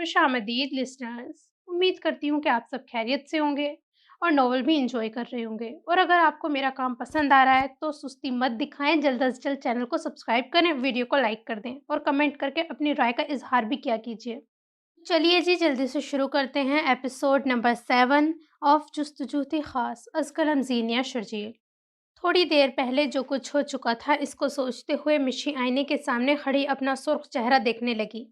खुश आमदीद लिसनर्स। उम्मीद करती हूँ कि आप सब खैरियत से होंगे और नॉवल भी इंजॉय कर रहे होंगे। और अगर आपको मेरा काम पसंद आ रहा है तो सुस्ती मत दिखाएं, जल्द से जल्द चैनल को सब्सक्राइब करें, वीडियो को लाइक कर दें और कमेंट करके अपनी राय का इजहार भी किया कीजिए। चलिए जी, जल्दी से शुरू करते हैं एपिसोड नंबर 7 ऑफ जुस्तजू थी खास असकलम जीनिया शर्जील। थोड़ी देर पहले जो कुछ हो चुका था, इसको सोचते हुए मिशी आईने के सामने खड़ी अपना सुर्ख चेहरा देखने लगी।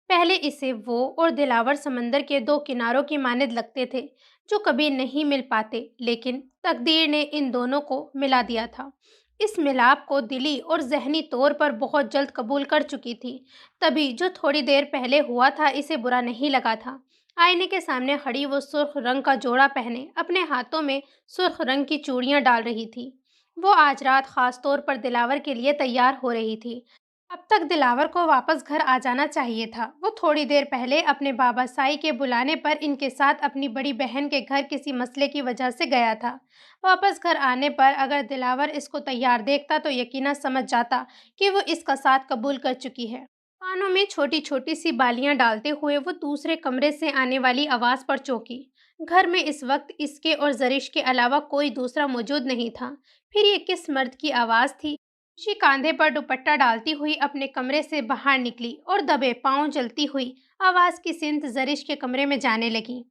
पहले इसे वो और दिलावर समंदर के दो किनारों की मानद लगते थे, जो कभी नहीं मिल पाते, लेकिन तकदीर ने इन दोनों को मिला दिया था। इस मिलाप को दिली और जहनी तौर पर बहुत जल्द कबूल कर चुकी थी, तभी जो थोड़ी देर पहले हुआ था इसे बुरा नहीं लगा था। आईने के सामने खड़ी वो सुर्ख रंग का जोड़ा पहने अपने हाथों में सुर्ख रंग की चूड़ियां डाल रही थी। वो आज रात खास तौर पर दिलावर के लिए तैयार हो रही थी। अब तक दिलावर को वापस घर आ जाना चाहिए था। वो थोड़ी देर पहले अपने बाबा साई के बुलाने पर इनके साथ अपनी बड़ी बहन के घर किसी मसले की वजह से गया था। वापस घर आने पर अगर दिलावर इसको तैयार देखता तो यकीनन समझ जाता कि वो इसका साथ कबूल कर चुकी है। कानों में छोटी छोटी सी बालियां डालते हुए वो दूसरे कमरे से आने वाली आवाज़ पर चौंकी। घर में इस वक्त इसके और जरिश के अलावा कोई दूसरा मौजूद नहीं था। फिर ये किस मर्द की आवाज़ थी? शी कांधे पर दुपट्टा डालती हुई अपने कमरे से बाहर निकली और दबे पांव चलती हुई आवाज़ की सिमत जरिश के कमरे में जाने लगी।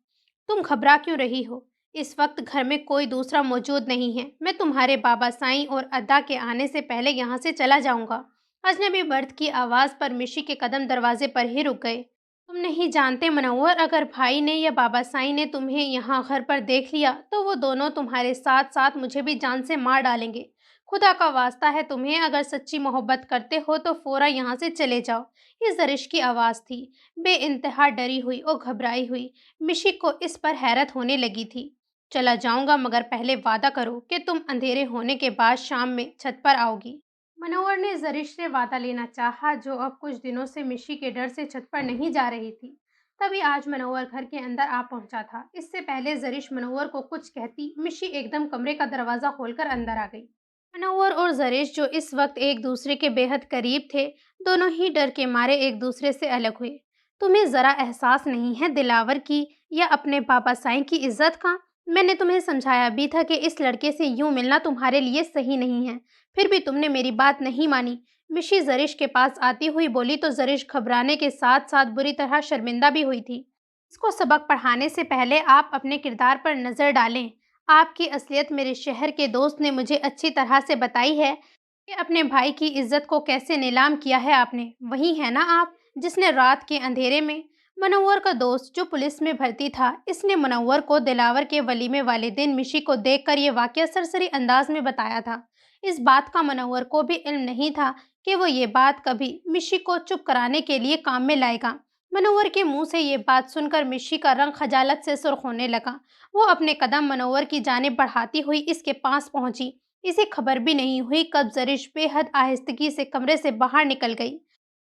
तुम घबरा क्यों रही हो? इस वक्त घर में कोई दूसरा मौजूद नहीं है। मैं तुम्हारे बाबा साईं और अद्दा के आने से पहले यहाँ से चला जाऊंगा। अजनबी मर्द की आवाज़ पर मिशी के कदम दरवाजे पर ही रुक गए। तुम नहीं जानते मनव्वर, अगर भाई ने या बाबा साईं ने तुम्हें यहाँ घर पर देख लिया तो वो दोनों तुम्हारे साथ साथ मुझे भी जान से मार डालेंगे। खुदा का वास्ता है, तुम्हें अगर सच्ची मोहब्बत करते हो तो फ़ौरा यहाँ से चले जाओ। ये जरिश की आवाज़ थी। बेइंतहा डरी हुई और घबराई हुई मिशी को इस पर हैरत होने लगी थी। चला जाऊंगा, मगर पहले वादा करो कि तुम अंधेरे होने के बाद शाम में छत पर आओगी। मनोहर ने जरिश से वादा लेना चाहा, जो अब कुछ दिनों से मिशी के डर से छत पर नहीं जा रही थी। तभी आज मनोहर घर के अंदर आ पहुंचा था। इससे पहले जरिश मनोहर को कुछ कहती, मिशी एकदम कमरे का दरवाज़ा खोलकर अंदर आ गई। मनोहर और जरीश, जो इस वक्त एक दूसरे के बेहद करीब थे, दोनों ही डर के मारे एक दूसरे से अलग हुए। तुम्हें ज़रा एहसास नहीं है दिलावर की या अपने पापा साईं की इज्जत का? मैंने तुम्हें समझाया भी था कि इस लड़के से यूं मिलना तुम्हारे लिए सही नहीं है, फिर भी तुमने मेरी बात नहीं मानी। मिशी जरीश के पास आती हुई बोली तो जरीश घबराने के साथ साथ बुरी तरह शर्मिंदा भी हुई थी। इसको सबक पढ़ाने से पहले आप अपने किरदार पर नज़र डालें। आपकी असलियत मेरे शहर के दोस्त ने मुझे अच्छी तरह से बताई है कि अपने भाई की इज्जत को कैसे नीलाम किया है आपने। वही है ना आप, जिसने रात के अंधेरे में मनव्वर का दोस्त जो पुलिस में भर्ती था, इसने मनव्वर को दिलावर के वलीमे वाले दिन मिशी को देखकर ये वाकया सरसरी अंदाज में बताया था। इस बात का मनव्वर को भी इल्म नहीं था कि वो ये बात कभी मिशी को चुप कराने के लिए काम में लाएगा। मनोवर के मुंह से ये बात सुनकर मिशी का रंग खजालत से सुर्ख होने लगा। वो अपने कदम मनोवर की जानिब बढ़ाती हुई इसके पास पहुंची। इसे खबर भी नहीं हुई कब जरिश बेहद आहिस्तगी से कमरे से बाहर निकल गई।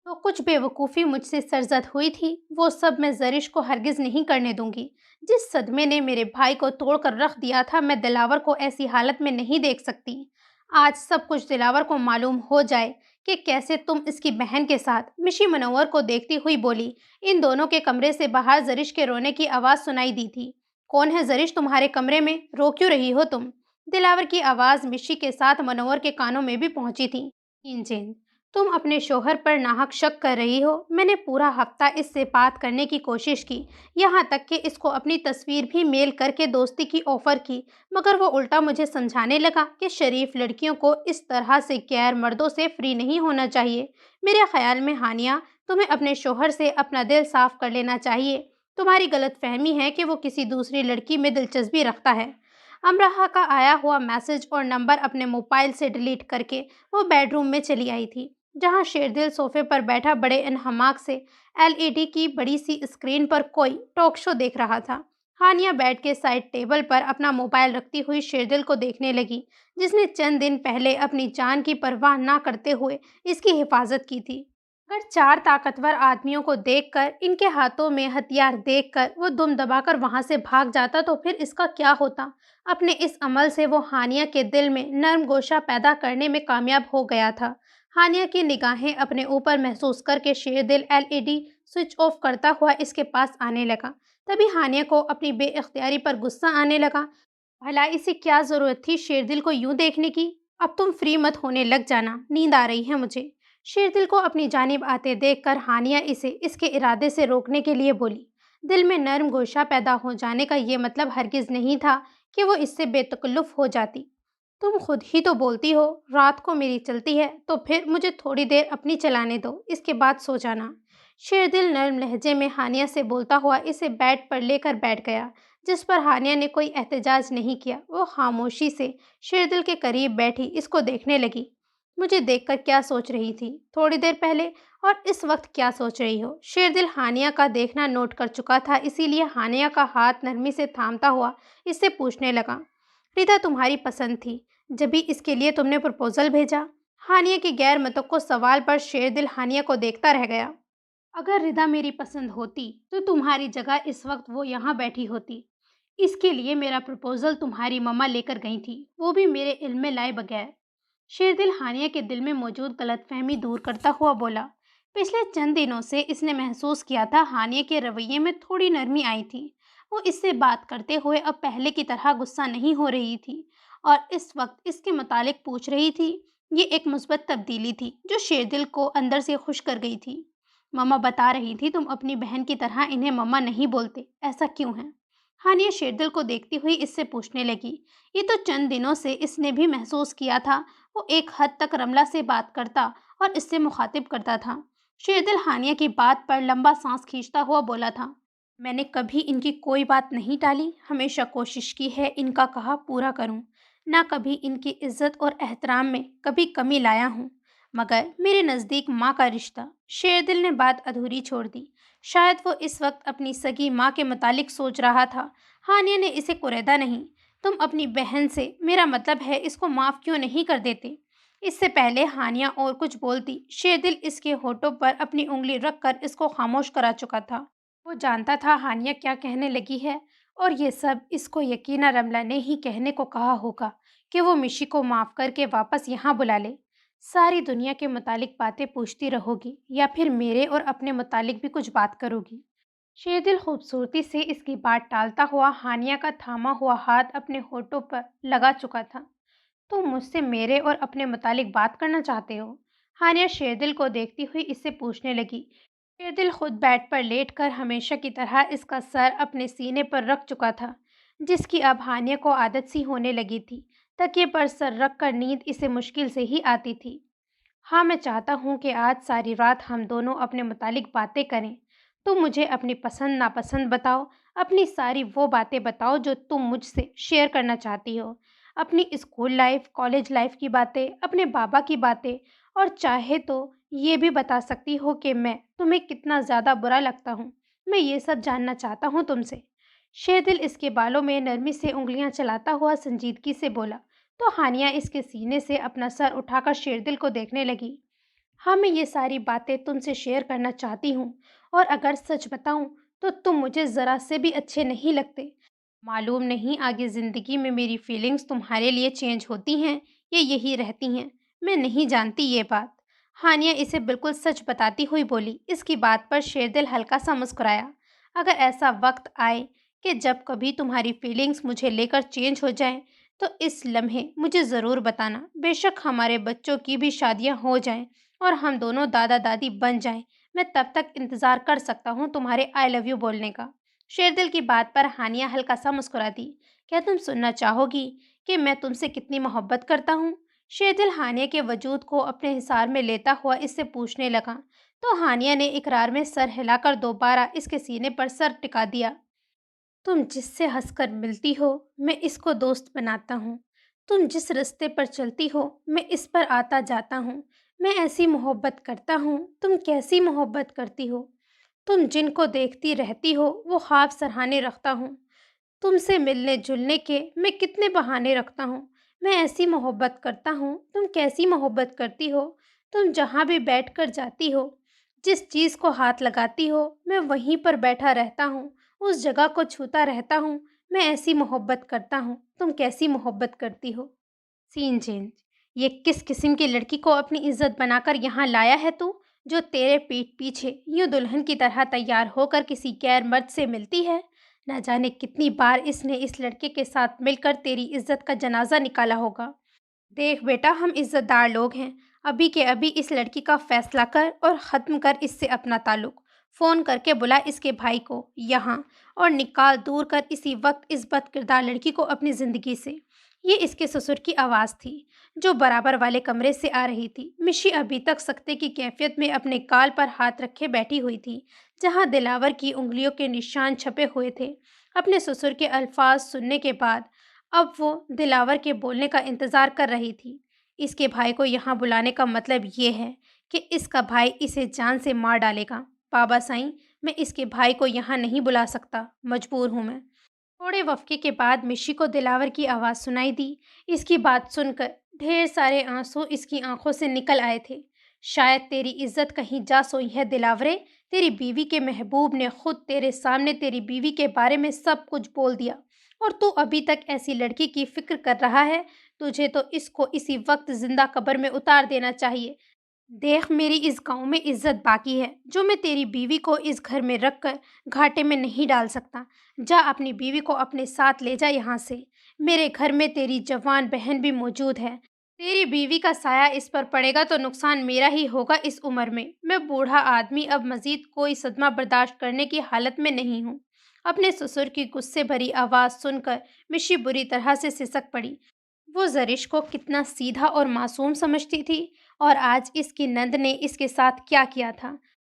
तो कुछ बेवकूफ़ी मुझसे सरजद हुई थी, वो सब मैं जरिश को हरगिज़ नहीं करने दूंगी। जिस सदमे ने मेरे भाई को तोड़ कर रख दिया था, मैं दिलावर को ऐसी हालत में नहीं देख सकती। आज सब कुछ दिलावर को मालूम हो जाए कि कैसे तुम इसकी बहन के साथ। मिशी मनोवर को देखती हुई बोली। इन दोनों के कमरे से बाहर जरिश के रोने की आवाज़ सुनाई दी थी। कौन है जरिश तुम्हारे कमरे में? रो क्यों रही हो तुम? दिलावर की आवाज़ मिशी के साथ मनोवर के कानों में भी पहुंची थी। इंजिन, तुम अपने शोहर पर नाहक शक कर रही हो। मैंने पूरा हफ्ता इससे बात करने की कोशिश की, यहाँ तक कि इसको अपनी तस्वीर भी मेल करके दोस्ती की ऑफ़र की, मगर वो उल्टा मुझे समझाने लगा कि शरीफ लड़कियों को इस तरह से गैर मर्दों से फ्री नहीं होना चाहिए। मेरे ख्याल में हानिया, तुम्हें अपने शोहर से अपना दिल साफ कर लेना चाहिए। तुम्हारी गलतफहमी है कि वो किसी दूसरी लड़की में दिलचस्पी रखता है। अमराहा का आया हुआ मैसेज और नंबर अपने मोबाइल से डिलीट करके वो बेडरूम में चली आई थी, जहां शेरदिल सोफे पर बैठा बड़े इन्हमाक से एलईडी की बड़ी सी स्क्रीन पर कोई टॉक शो देख रहा था। हानिया बेड के साइड टेबल पर अपना मोबाइल रखती हुई शेरदिल को देखने लगी, जिसने चंद दिन पहले अपनी जान की परवाह ना करते हुए इसकी हिफाजत की थी। अगर चार ताकतवर आदमियों को देखकर, इनके हाथों में हथियार देखकर वो दुम दबाकर वहां से भाग जाता तो फिर इसका क्या होता? अपने इस अमल से वो हानिया के दिल में नर्म गोशा पैदा करने में कामयाब हो गया था। हानिया की निगाहें अपने ऊपर महसूस करके शेरदिल एलईडी स्विच ऑफ करता हुआ इसके पास आने लगा। तभी हानिया को अपनी बेइख्तियारी पर गुस्सा आने लगा। भला इसे क्या जरूरत थी शेरदिल को यूं देखने की? अब तुम फ्री मत होने लग जाना, नींद आ रही है मुझे। शेरदिल को अपनी जानिब आते देखकर हानिया इसे इसके इरादे से रोकने के लिए बोली। दिल में नर्म गोशा पैदा हो जाने का ये मतलब हरगिज नहीं था कि वो इससे बेतकल्लुफ हो जाती। तुम खुद ही तो बोलती हो रात को मेरी चलती है, तो फिर मुझे थोड़ी देर अपनी चलाने दो, इसके बाद सो जाना। शेरदिल नर्म लहजे में हानिया से बोलता हुआ इसे बेड पर लेकर बैठ गया, जिस पर हानिया ने कोई एहतजाज नहीं किया। वो खामोशी से शेरदिल के करीब बैठी इसको देखने लगी। मुझे देखकर क्या सोच रही थी थोड़ी देर पहले, और इस वक्त क्या सोच रही हो? शेरदिल हानिया का देखना नोट कर चुका था, इसीलिए हानिया का हाथ नरमी से थामता हुआ इससे पूछने लगा। रिदा तुम्हारी पसंद थी, जब भी इसके लिए तुमने प्रपोजल भेजा? हानिया की गैर मतवक्को सवाल पर शेरदिल हानिया को देखता रह गया। अगर रिदा मेरी पसंद होती तो तुम्हारी जगह इस वक्त वो यहाँ बैठी होती। इसके लिए मेरा प्रपोजल तुम्हारी मम्मा लेकर गई थी, वो भी मेरे इल्म में लाए बगैर। शेरदिल हानिया के दिल में मौजूद गलतफहमी दूर करता हुआ बोला। पिछले चंद दिनों से इसने महसूस किया था हानिया के रवैये में थोड़ी नरमी आई थी। वो इससे बात करते हुए अब पहले की तरह गुस्सा नहीं हो रही थी और इस वक्त इसके मुतालिक पूछ रही थी। ये एक मुस्बत तब्दीली थी जो शेरदिल को अंदर से खुश कर गई थी। मम्मा बता रही थी तुम अपनी बहन की तरह इन्हें मम्मा नहीं बोलते, ऐसा क्यों है? हानिया शेरदिल को देखती हुई इससे पूछने लगी। ये तो चंद दिनों से इसने भी महसूस किया था वो एक हद तक रमला से बात करता और इससे मुखातिब करता था। शेरदिल हानिया की बात पर लंबा सांस खींचता हुआ बोला था। मैंने कभी इनकी कोई बात नहीं टाली, हमेशा कोशिश की है इनका कहा पूरा करूं। ना कभी इनकी इज्जत और एहतराम में कभी कमी लाया हूं, मगर मेरे नज़दीक माँ का रिश्ता। शेरदिल ने बात अधूरी छोड़ दी। शायद वो इस वक्त अपनी सगी माँ के मुतालिक सोच रहा था। हानिया ने इसे कुरेदा नहीं। तुम अपनी बहन से, मेरा मतलब है इसको माफ़ क्यों नहीं कर देते? इससे पहले हानिया और कुछ बोलती, शेरदिल इसके होठों पर अपनी उंगली रखकर इसको खामोश करा चुका था। वो जानता था हानिया क्या कहने लगी है, और ये सब इसको यकीना रमला ने ही कहने को कहा होगा कि वो मिशी को माफ़ करके वापस यहाँ बुला ले। सारी दुनिया के मुतालिक बातें पूछती रहोगी या फिर मेरे और अपने मुतालिक भी कुछ बात करोगी? शेरदिल खूबसूरती से इसकी बात टालता हुआ हानिया का थामा हुआ हाथ अपने होठों पर लगा चुका था। तुम मुझसे मेरे और अपने मुतालिक बात करना चाहते हो? हानिया शेरदिल को देखती हुई इससे पूछने लगी। शेरदिल खुद बेड पर लेटकर हमेशा की तरह इसका सर अपने सीने पर रख चुका था, जिसकी अब हानिया को आदत सी होने लगी थी। तकिए पर सर रख कर नींद इसे मुश्किल से ही आती थी। हाँ, मैं चाहता हूँ कि आज सारी रात हम दोनों अपने मुतालिक बातें करें। तुम मुझे अपनी पसंद नापसंद बताओ, अपनी सारी वो बातें बताओ जो तुम मुझसे शेयर करना चाहती हो। अपनी स्कूल लाइफ, कॉलेज लाइफ की बातें, अपने बाबा की बातें, और चाहे तो ये भी बता सकती हो कि मैं तुम्हें कितना ज़्यादा बुरा लगता हूँ। मैं ये सब जानना चाहता हूँ तुमसे। शेरदिल इसके बालों में नरमी से उंगलियां चलाता हुआ संजीदगी से बोला। तो हानिया इसके सीने से अपना सर उठाकर शेरदिल को देखने लगी। हाँ, मैं ये सारी बातें तुमसे शेयर करना चाहती हूँ, और अगर सच बताऊँ तो तुम मुझे ज़रा से भी अच्छे नहीं लगते। मालूम नहीं आगे ज़िंदगी में मेरी फीलिंग्स तुम्हारे लिए चेंज होती हैं या यही रहती हैं, मैं नहीं जानती ये बात। हानिया इसे बिल्कुल सच बताती हुई बोली। इसकी बात पर शेरदिल हल्का सा मुस्कुराया। अगर ऐसा वक्त आए कि जब कभी तुम्हारी फीलिंग्स मुझे लेकर चेंज हो जाएं, तो इस लम्हे मुझे ज़रूर बताना। बेशक हमारे बच्चों की भी शादियां हो जाएं और हम दोनों दादा दादी बन जाएं, मैं तब तक इंतज़ार कर सकता हूँ तुम्हारे आई लव यू बोलने का। शेरदिल की बात पर हानिया हल्का सा मुस्कुरा दी। क्या तुम सुनना चाहोगी कि मैं तुमसे कितनी मोहब्बत करता हूँ? शेरदिल हानिया के वजूद को अपने हिसार में लेता हुआ इससे पूछने लगा। तो हानिया ने इकरार में सर हिलाकर दोबारा इसके सीने पर सर टिका दिया। तुम जिससे हंसकर मिलती हो मैं इसको दोस्त बनाता हूँ। तुम जिस रास्ते पर चलती हो मैं इस पर आता जाता हूँ। मैं ऐसी मोहब्बत करता हूँ, तुम कैसी मोहब्बत करती हो? तुम जिनको देखती रहती हो वो ख्वाब सराहने रखता हूँ। तुमसे मिलने जुलने के मैं कितने बहाने रखता हूँ। मैं ऐसी मोहब्बत करता हूँ, तुम कैसी मोहब्बत करती हो? तुम जहाँ भी बैठ कर जाती हो, जिस चीज़ को हाथ लगाती हो मैं वहीं पर बैठा रहता हूँ, उस जगह को छूता रहता हूँ। मैं ऐसी मोहब्बत करता हूँ, तुम कैसी मोहब्बत करती हो? Scene change. ये किस किस्म की लड़की को अपनी इज्जत बनाकर यहाँ लाया है तू, जो तेरे पीठ पीछे यूं दुल्हन की तरह तैयार होकर किसी गैर मर्द से मिलती है। न जाने कितनी बार इसने इस लड़के के साथ मिलकर तेरी इज्जत का जनाजा निकाला होगा। देख बेटा, हम इज्जतदार लोग हैं। अभी के अभी इस लड़की का फैसला कर और ख़त्म कर इससे अपना ताल्लुक। फ़ोन करके बुला इसके भाई को यहाँ और निकाल दूर कर इसी वक्त इस बदकिरदार लड़की को अपनी ज़िंदगी से। ये इसके ससुर की आवाज़ थी, जो बराबर वाले कमरे से आ रही थी। मिशी अभी तक सख्ते की कैफियत में अपने गाल पर हाथ रखे बैठी हुई थी, जहाँ दिलावर की उंगलियों के निशान छपे हुए थे। अपने ससुर के अल्फाज सुनने के बाद अब वो दिलावर के बोलने का इंतज़ार कर रही थी। इसके भाई को यहाँ बुलाने का मतलब ये है कि इसका भाई इसे जान से मार डालेगा। बाबा साईं, मैं इसके भाई को यहाँ नहीं बुला सकता, मजबूर हूँ मैं। थोड़े वक़्त के बाद मिशी को दिलावर की आवाज़ सुनाई दी। इसकी बात सुनकर ढेर सारे आंसू इसकी आंखों से निकल आए थे। शायद तेरी इज्जत कहीं जा सोई है दिलावरे। तेरी बीवी के महबूब ने खुद तेरे सामने तेरी बीवी के बारे में सब कुछ बोल दिया और तू अभी तक ऐसी लड़की की फिक्र कर रहा है। तुझे तो इसको इसी वक्त जिंदा कब्र में उतार देना चाहिए। देख, मेरी इस गांव में इज्जत बाकी है, जो मैं तेरी बीवी को इस घर में रखकर घाटे में नहीं डाल सकता। जा अपनी बीवी को अपने साथ ले जा यहाँ से। मेरे घर में तेरी जवान बहन भी मौजूद है। तेरी बीवी का साया इस पर पड़ेगा तो नुकसान मेरा ही होगा इस उम्र में। मैं बूढ़ा आदमी अब मजीद कोई सदमा बर्दाश्त करने की हालत में नहीं हूँ। अपने ससुर की गुस्से भरी आवाज़ सुनकर मिशी बुरी तरह से सिसक पड़ी। वो ज़रिश को कितना सीधा और मासूम समझती थी और आज इसकी नंद ने इसके साथ क्या किया था।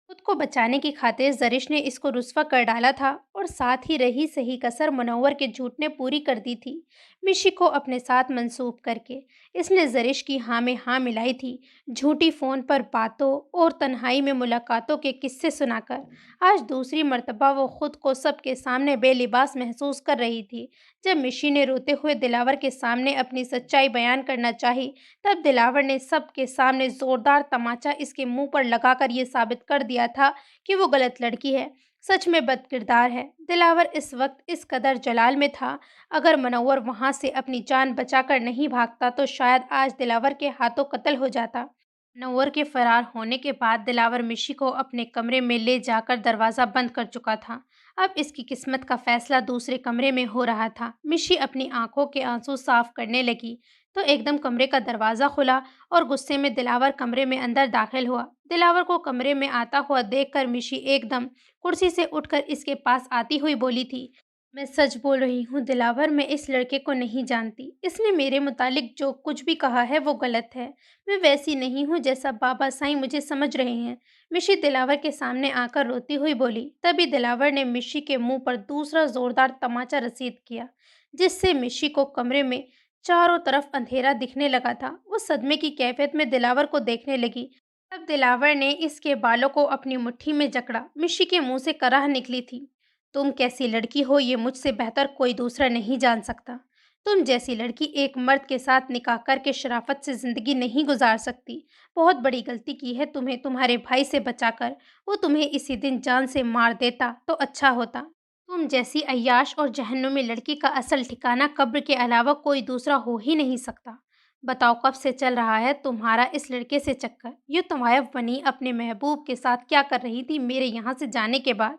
खुद को बचाने की खातिर ज़रिश ने इसको रुस्वा कर डाला था और साथ ही रही सही कसर मुनव्वर के झूठ ने पूरी कर दी थी। मिशी को अपने साथ मंसूब करके इसने ज़रिश की हाँ में हाँ मिलाई थी। झूठी फ़ोन पर बातों और तन्हाई में मुलाकातों के किस्से सुनाकर आज दूसरी मर्तबा वो खुद को सबके सामने बेलिबास महसूस कर रही थी। जब मिशी ने रोते हुए दिलावर के सामने अपनी सच्चाई बयान करना चाही, तब दिलावर ने सबके सामने ज़ोरदार तमाचा इसके मुंह पर लगाकर ये साबित कर दिया था कि वो गलत लड़की है, सच में बदकिरदार है। दिलावर इस वक्त इस कदर जलाल में था, अगर मुनव्वर वहाँ से अपनी जान बचाकर नहीं भागता तो शायद आज दिलावर के हाथों कत्ल हो जाता। नौवर के फरार होने के बाद दिलावर मिशी को अपने कमरे में ले जाकर दरवाज़ा बंद कर चुका था। अब इसकी किस्मत का फैसला दूसरे कमरे में हो रहा था। मिशी अपनी आंखों के आंसू साफ करने लगी तो एकदम कमरे का दरवाज़ा खुला और गुस्से में दिलावर कमरे में अंदर दाखिल हुआ। दिलावर को कमरे में आता हुआ देखकर मिशी एकदम कुर्सी से उठकर इसके पास आती हुई बोली थी, मैं सच बोल रही हूँ दिलावर, मैं इस लड़के को नहीं जानती। इसने मेरे मुतालिक जो कुछ भी कहा है वो गलत है। मैं वैसी नहीं हूँ जैसा बाबा साईं मुझे समझ रहे हैं। मिशी दिलावर के सामने आकर रोती हुई बोली। तभी दिलावर ने मिशी के मुंह पर दूसरा जोरदार तमाचा रसीद किया, जिससे मिशी को कमरे में चारों तरफ अंधेरा दिखने लगा था। वो सदमे की कैफियत में दिलावर को देखने लगी। तब दिलावर ने इसके बालों को अपनी मुट्ठी में जकड़ा। मिशी के मुंह से कराह निकली थी, तुम कैसी लड़की हो ये मुझसे बेहतर कोई दूसरा नहीं जान सकता। तुम जैसी लड़की एक मर्द के साथ निकाह करके शराफत से ज़िंदगी नहीं गुजार सकती। बहुत बड़ी गलती की है तुम्हें तुम्हारे भाई से बचाकर। वो तुम्हें इसी दिन जान से मार देता तो अच्छा होता। तुम जैसी अय्याश और जहन्नुमी लड़की का असल ठिकाना कब्र के अलावा कोई दूसरा हो ही नहीं सकता। बताओ कब से चल रहा है तुम्हारा इस लड़के से चक्कर? ये तुम्हारा बनी अपने महबूब के साथ क्या कर रही थी मेरे यहाँ से जाने के बाद?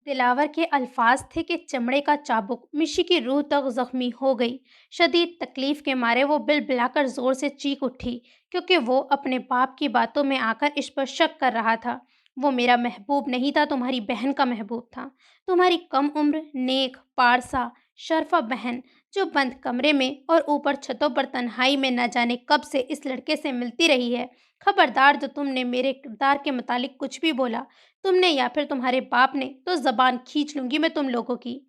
दिलावर के अल्फाज थे कि चमड़े का चाबुक मिशी की रूह तक जख्मी हो गई। शदीद तकलीफ के मारे वो बिलबिलाकर जोर से चीख उठी, क्योंकि वो अपने बाप की बातों में आकर इस पर शक कर रहा था। वो मेरा महबूब नहीं था, तुम्हारी बहन का महबूब था। तुम्हारी कम उम्र नेक पारसा शरफा बहन, जो बंद कमरे में और ऊपर छतों पर तन्हाई में न जाने कब से इस लड़के से मिलती रही है। खबरदार, जो तुमने मेरे किरदार के मुतालिक कुछ भी बोला, तुमने या फिर तुम्हारे बाप ने, तो ज़बान खींच लूंगी मैं तुम लोगों की।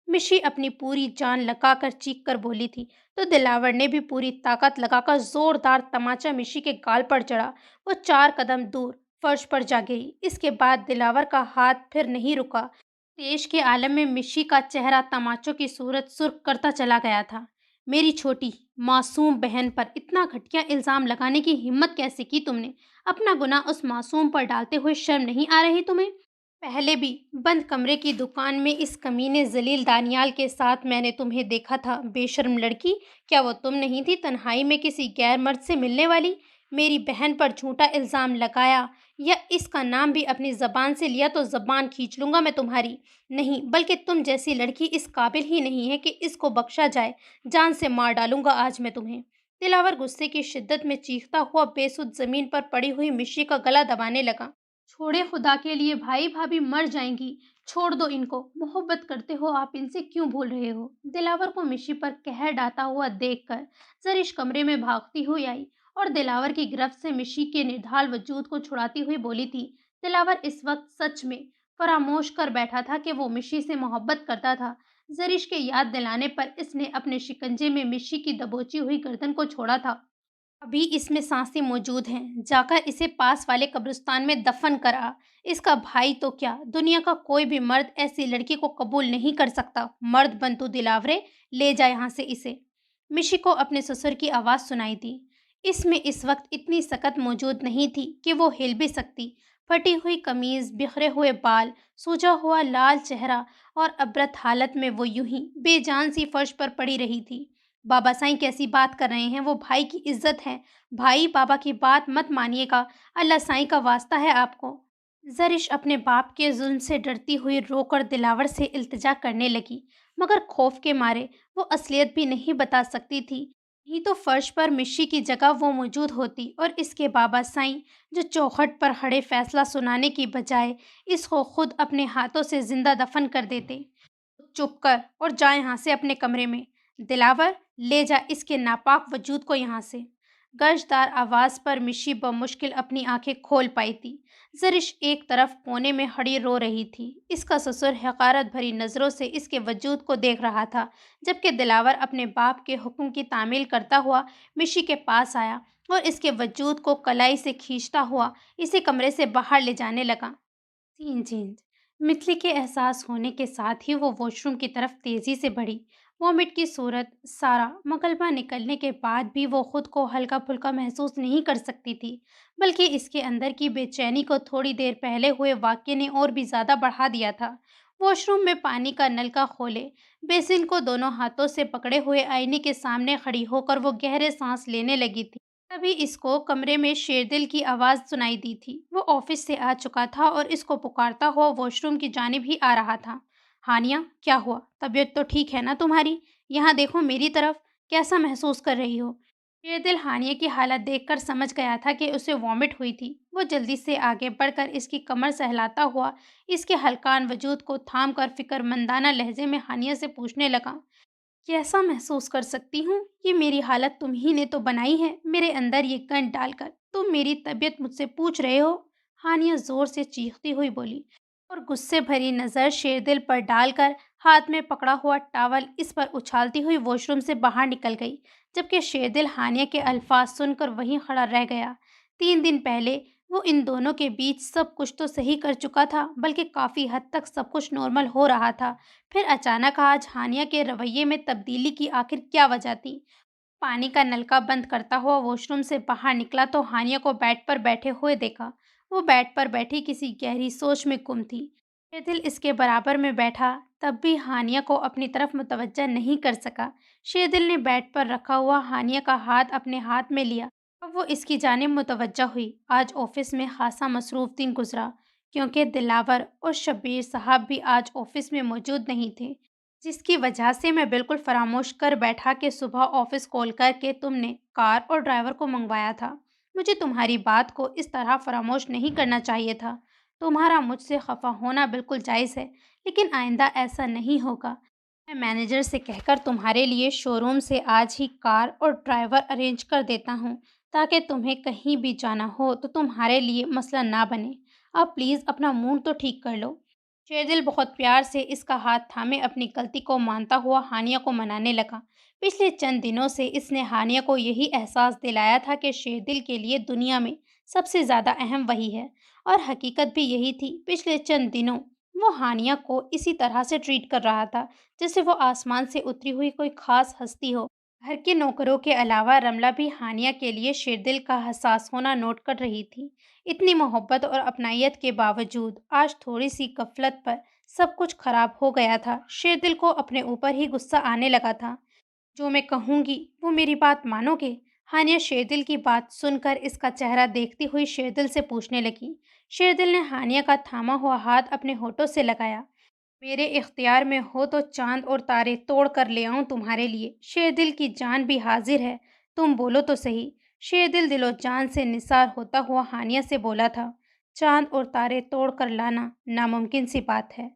मिशी अपनी पूरी जान लगाकर चीख कर बोली थी, तो दिलावर ने भी पूरी ताकत लगाकर जोरदार तमाचा मिशी के गाल पर चढ़ा। वो 4 कदम दूर फर्श पर जा गिरी। इसके बाद दिलावर का हाथ फिर नहीं रुका। देश के आलम में मिशी का चेहरा तमाचों की सूरत सुर्ख करता चला गया था। मेरी छोटी मासूम बहन पर इतना घटिया इल्ज़ाम लगाने की हिम्मत कैसे की तुमने? अपना गुनाह उस मासूम पर डालते हुए शर्म नहीं आ रही तुम्हें? पहले भी बंद कमरे की दुकान में इस कमीने ज़लील दानियाल के साथ मैंने तुम्हें देखा था, बेशर्म लड़की। क्या वो तुम नहीं थी, तन्हाई में किसी गैर मर्द से मिलने वाली? मेरी बहन पर झूठा इल्ज़ाम लगाया या इसका नाम भी अपनी ज़बान से लिया तो ज़बान खींच लूँगा मैं तुम्हारी। नहीं, बल्कि तुम जैसी लड़की इस काबिल ही नहीं है कि इसको बख्शा जाए। जान से मार डालूँगा आज मैं तुम्हें। दिलावर गुस्से की शिद्दत में चीखता हुआ बेसुध ज़मीन पर पड़ी हुई मिशी का गला दबाने लगा। छोड़े खुदा के लिए, भाई भाभी मर जाएंगी। छोड़ दो इनको, मोहब्बत करते हो आप इनसे, क्यों भूल रहे हो? दिलावर को मिशी पर कहर ढाता हुआ देखकर जरिश कमरे में भागती हुई आई और दिलावर की गिरफ्त से मिशी के निर्ढाल वजूद को छुड़ाती हुई बोली थी। दिलावर इस वक्त सच में फरामोश कर बैठा था कि वो मिशी से मोहब्बत करता था। जरिश के याद दिलाने पर इसने अपने शिकंजे में मिशी की दबोची हुई गर्दन को छोड़ा था। अभी इसमें सांसें मौजूद हैं, जाकर इसे पास वाले कब्रिस्तान में दफन करा। इसका भाई तो क्या, दुनिया का कोई भी मर्द ऐसी लड़की को कबूल नहीं कर सकता। मर्द बन तू दिलावरे, ले जा यहाँ से इसे। मिशी को अपने ससुर की आवाज़ सुनाई दी। इसमें इस वक्त इतनी सकत मौजूद नहीं थी कि वो हिल भी सकती। फटी हुई कमीज, बिखरे हुए बाल, सूजा हुआ लाल चेहरा और अबरत हालत में वो यूं ही बेजान सी फर्श पर पड़ी रही थी। बाबा साईं कैसी बात कर रहे हैं, वो भाई की इज्जत है। भाई बाबा की बात मत मानिएगा, अल्लाह साईं का वास्ता है आपको। जरिश अपने बाप के जुल्म से डरती हुई रोकर दिलावर से इल्तिजा करने लगी, मगर खौफ के मारे वो असलियत भी नहीं बता सकती थी। नहीं तो फर्श पर मिशी की जगह वो मौजूद होती और इसके बाबा साईं, जो चौखट पर खड़े फैसला सुनाने की बजाय इसको खुद अपने हाथों से जिंदा दफन कर देते। चुप कर और जा यहाँ से अपने कमरे में। दिलावर, ले जा इसके नापाक वजूद को यहाँ से। गर्जदार आवाज़ पर मिशी बमुश्किल अपनी आंखें खोल पाई थी। जरिश एक तरफ कोने में खड़ी रो रही थी। इसका ससुर हकारत भरी नज़रों से इसके वजूद को देख रहा था, जबकि दिलावर अपने बाप के हुक्म की तामील करता हुआ मिशी के पास आया और इसके वजूद को कलाई से खींचता हुआ इसे कमरे से बाहर ले जाने लगा। Scene change. मिथली के एहसास होने के साथ ही वो वॉशरूम की तरफ तेजी से बढ़ी। वॉमिट की सूरत सारा मलबा निकलने के बाद भी वो खुद को हल्का फुल्का महसूस नहीं कर सकती थी, बल्कि इसके अंदर की बेचैनी को थोड़ी देर पहले हुए वाक्य ने और भी ज़्यादा बढ़ा दिया था। वॉशरूम में पानी का नलका खोले, बेसिन को दोनों हाथों से पकड़े हुए आईने के सामने खड़ी होकर वो गहरे सांस लेने लगी थी। तभी इसको कमरे में शेरदिल की आवाज़ सुनाई दी थी। वो ऑफिस से आ चुका था और इसको पुकारता हुआ वॉशरूम की जानिब ही आ रहा था। हानिया, क्या हुआ? तबीयत तो ठीक है ना तुम्हारी? यहाँ देखो मेरी तरफ, कैसा महसूस कर रही हो? शेरदिल हानिया की हालत देखकर समझ गया था कि उसे वॉमिट हुई थी। वो जल्दी से आगे बढ़कर इसकी कमर सहलाता हुआ इसके हल्कान वजूद को थाम कर फिक्रमंदाना लहजे में हानिया से पूछने लगा, कैसा महसूस कर सकती हूँ? ये मेरी हालत तुम ही ने तो बनाई है, मेरे अंदर ये गंध डालकर। तुम मेरी तबीयत मुझसे पूछ रहे हो? हानिया जोर से चीखती हुई बोली और गुस्से भरी नज़र शेरदिल पर डालकर हाथ में पकड़ा हुआ टॉवल इस पर उछालती हुई वॉशरूम से बाहर निकल गई, जबकि शेरदिल हानिया के अल्फाज सुनकर वहीं खड़ा रह गया। 3 दिन पहले वो इन दोनों के बीच सब कुछ तो सही कर चुका था, बल्कि काफ़ी हद तक सब कुछ नॉर्मल हो रहा था। फिर अचानक आज हानिया के रवैये में तब्दीली की आखिर क्या वजह थी? पानी का नलका बंद करता हुआ वॉशरूम से बाहर निकला तो हानिया को बेड पर बैठे हुए देखा। वो बेड पर बैठी किसी गहरी सोच में गुम थी। ये दिल इसके बराबर में बैठा, तब भी हानिया को अपनी तरफ मुतवज्जा नहीं कर सका। शेरदिल ने बेड पर रखा हुआ हानिया का हाथ अपने हाथ में लिया। अब वो इसकी जानिब मुतवज्जा हुई। आज ऑफिस में खासा मसरूफ दिन गुजरा, क्योंकि दिलावर और शब्बीर साहब भी आज ऑफिस में मौजूद नहीं थे, जिसकी वजह से मैं बिल्कुल फरामोश कर बैठा कि सुबह ऑफिस कॉल करके तुमने कार और ड्राइवर को मंगवाया था। मुझे तुम्हारी बात को इस तरह फरामोश नहीं करना चाहिए था। तुम्हारा मुझसे खफा होना बिल्कुल जायज़ है, लेकिन आइंदा ऐसा नहीं होगा। मैं मैनेजर से कहकर तुम्हारे लिए शोरूम से आज ही कार और ड्राइवर अरेंज कर देता हूँ, ताकि तुम्हें कहीं भी जाना हो तो तुम्हारे लिए मसला ना बने। अब प्लीज़ अपना मूड तो ठीक कर लो। शेरदिल बहुत प्यार से इसका हाथ थामे अपनी गलती को मानता हुआ हानिया को मनाने लगा। पिछले चंद दिनों से इसने हानिया को यही एहसास दिलाया था कि शेरदिल के लिए दुनिया में सबसे ज़्यादा अहम वही है, और हकीकत भी यही थी। पिछले चंद दिनों वो हानिया को इसी तरह से ट्रीट कर रहा था, जैसे वो आसमान से उतरी हुई कोई खास हस्ती हो। घर के नौकरों के अलावा रमला भी हानिया के लिए शेरदिल का हसास होना नोट कर रही थी। इतनी मोहब्बत और अपनायत के बावजूद आज थोड़ी सी गफलत पर सब कुछ खराब हो गया था। शेरदिल को अपने ऊपर ही गुस्सा आने लगा था। जो मैं कहूँगी वो मेरी बात मानोगे? हानिया शेरदिल की बात सुनकर इसका चेहरा देखती हुई शेरदिल से पूछने लगी। शेरदिल ने हानिया का थामा हुआ हाथ अपने होठों से लगाया। मेरे इख्तियार में हो तो चांद और तारे तोड़ कर ले आऊं तुम्हारे लिए। शेरदिल की जान भी हाजिर है, तुम बोलो तो सही। शेरदिल दिलो जान से निसार होता हुआ हानिया से बोला था। चांद और तारे तोड़ कर लाना नामुमकिन सी बात है,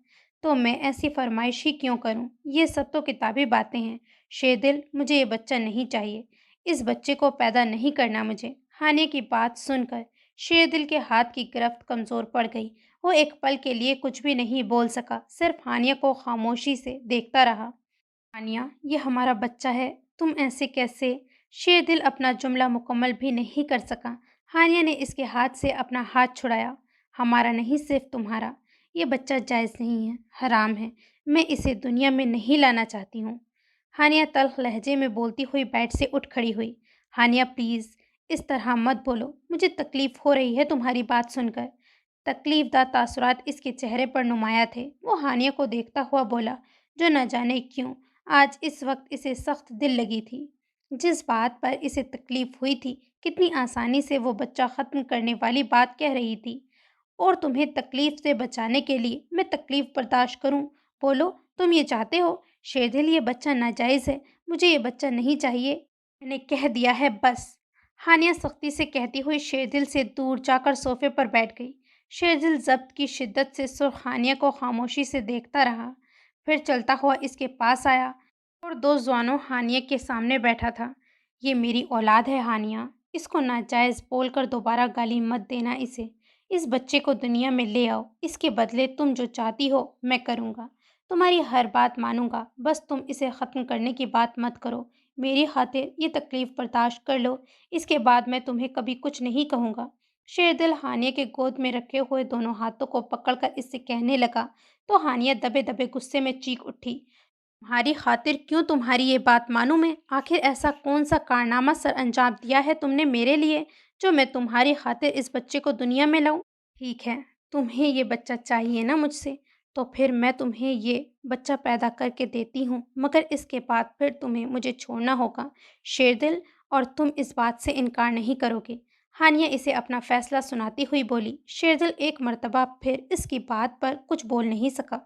तो मैं ऐसी फरमाइश ही क्यों करूं? ये सब तो किताबी बातें हैं। शेरदिल, मुझे ये बच्चा नहीं चाहिए। इस बच्चे को पैदा नहीं करना मुझे। हानिया की बात सुनकर शेरदिल के हाथ की गिरफ्त कमज़ोर पड़ गई। वो एक पल के लिए कुछ भी नहीं बोल सका, सिर्फ हानिया को खामोशी से देखता रहा। हानिया, ये हमारा बच्चा है, तुम ऐसे कैसे? शेरदिल अपना जुमला मुकम्मल भी नहीं कर सका। हानिया ने इसके हाथ से अपना हाथ छुड़ाया। हमारा नहीं, सिर्फ तुम्हारा। ये बच्चा जायज़ नहीं है, हराम है। मैं इसे दुनिया में नहीं लाना चाहती हूँ। हानिया तल्ख लहजे में बोलती हुई बेड से उठ खड़ी हुई। हानिया प्लीज़, इस तरह मत बोलो, मुझे तकलीफ़ हो रही है तुम्हारी बात सुनकर। तकलीफ़दा तासुरात इसके चेहरे पर नुमाया थे। वो हानिया को देखता हुआ बोला, जो न जाने क्यों आज इस वक्त इसे सख्त दिल लगी थी। जिस बात पर इसे तकलीफ़ हुई थी, कितनी आसानी से वो बच्चा ख़त्म करने वाली बात कह रही थी। और तुम्हें तकलीफ़ से बचाने के लिए मैं तकलीफ़ बर्दाश्त करूं? बोलो, तुम ये चाहते हो? शेरदिल, ये बच्चा नाजायज़ है, मुझे ये बच्चा नहीं चाहिए। मैंने कह दिया है, बस। हानिया सख्ती से कहती हुई शेरदिल से दूर जाकर सोफे पर बैठ गई। शेरदिल ज़ब्त की शिद्दत से सुर्ख हानिया को खामोशी से देखता रहा, फिर चलता हुआ इसके पास आया और दो जवानों हानिया के सामने बैठा था। ये मेरी औलाद है हानिया, इसको नाजायज़ बोलकर दोबारा गाली मत देना इसे। इस बच्चे को दुनिया में ले आओ, इसके बदले तुम जो चाहती हो मैं करूँगा। तुम्हारी हर बात मानूंगा, बस तुम इसे ख़त्म करने की बात मत करो। मेरी खातिर ये तकलीफ़ बर्दाश्त कर लो, इसके बाद मैं तुम्हें कभी कुछ नहीं कहूँगा। शेरदिल हानिया के गोद में रखे हुए दोनों हाथों को पकड़कर इससे कहने लगा, तो हानिया दबे दबे गुस्से में चीख उठी। तुम्हारी खातिर क्यों तुम्हारी ये बात मानूं मैं? आखिर ऐसा कौन सा कारनामा सर अंजाम दिया है तुमने मेरे लिए, जो मैं तुम्हारी खातिर इस बच्चे को दुनिया में लाऊं? ठीक है, तुम्हें ये बच्चा चाहिए ना मुझसे, तो फिर मैं तुम्हें ये बच्चा पैदा करके देती हूँ, मगर इसके बाद फिर तुम्हें मुझे छोड़ना होगा शेरदिल, और तुम इस बात से इनकार नहीं करोगे। हानिया इसे अपना फैसला सुनाती हुई बोली। शेरदिल एक मर्तबा फिर इसकी बात पर कुछ बोल नहीं सका।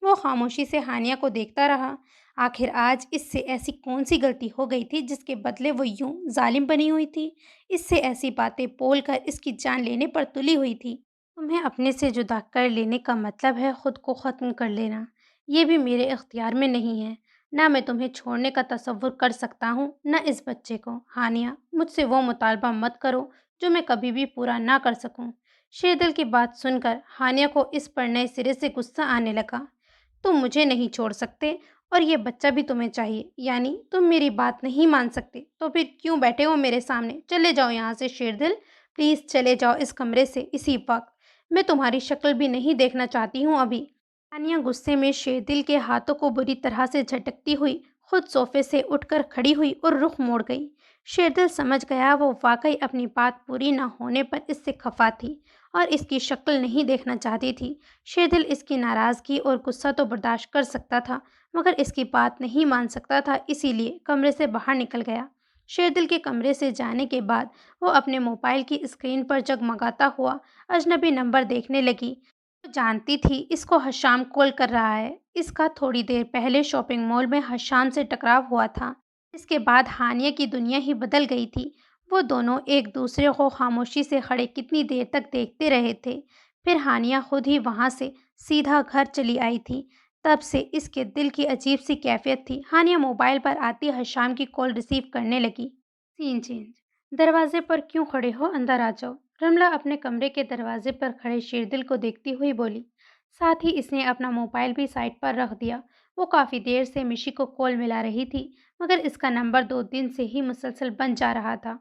वो खामोशी से हानिया को देखता रहा। आखिर आज इससे ऐसी कौन सी गलती हो गई थी जिसके बदले वो यूं जालिम बनी हुई थी, इससे ऐसी बातें बोलकर इसकी जान लेने पर तुली हुई थी। तुम्हें अपने से जुदा कर लेने का मतलब है खुद को ख़त्म कर लेना। ये भी मेरे इख्तियार में नहीं है। ना मैं तुम्हें छोड़ने का तसव्वुर कर सकता हूँ, न इस बच्चे को। हानिया, मुझसे वो मुतालबा मत करो जो मैं कभी भी पूरा ना कर सकूँ। शेरदिल की बात सुनकर हानिया को इस पर नए सिरे से गुस्सा आने लगा। तुम मुझे नहीं छोड़ सकते और ये बच्चा भी तुम्हें चाहिए, यानी तुम मेरी बात नहीं मान सकते, तो फिर क्यों बैठे हो मेरे सामने? चले जाओ यहाँ से शेरदिल, प्लीज़ चले जाओ इस कमरे से इसी वक्त। मैं तुम्हारी शक्ल भी नहीं देखना चाहती हूँ अभी। तानिया गुस्से में शेरदिल के हाथों को बुरी तरह से झटकती हुई खुद सोफे से उठकर खड़ी हुई और रुख मोड़ गई। शेरदिल समझ गया वो वाकई अपनी बात पूरी न होने पर इससे खफा थी और इसकी शक्ल नहीं देखना चाहती थी। शेरदिल इसकी नाराज़गी और गुस्सा तो बर्दाश्त कर सकता था, मगर इसकी बात नहीं मान सकता था, इसीलिए कमरे से बाहर निकल गया। शेरदिल के कमरे से जाने के बाद वो अपने मोबाइल की स्क्रीन पर जगमगाता हुआ अजनबी नंबर देखने लगी। वो जानती थी इसको हशाम कॉल कर रहा है। इसका थोड़ी देर पहले शॉपिंग मॉल में हशाम से टकराव हुआ था। इसके बाद हानिया की दुनिया ही बदल गई थी। वो दोनों एक दूसरे को खामोशी से खड़े कितनी देर तक देखते रहे थे। फिर हानिया खुद ही वहाँ से सीधा घर चली आई थी। तब से इसके दिल की अजीब सी कैफियत थी। हानिया मोबाइल पर आती हशाम की कॉल रिसीव करने लगी। Scene change. दरवाजे पर क्यों खड़े हो, अंदर आ जाओ। रमला अपने कमरे के दरवाजे पर खड़े शेरदिल को देखती हुई बोली। साथ ही इसने अपना मोबाइल भी साइड पर रख दिया। वो काफ़ी देर से मिशी को कॉल मिला रही थी, मगर इसका नंबर 2 दिन से ही मुसलसल बंद जा रहा था।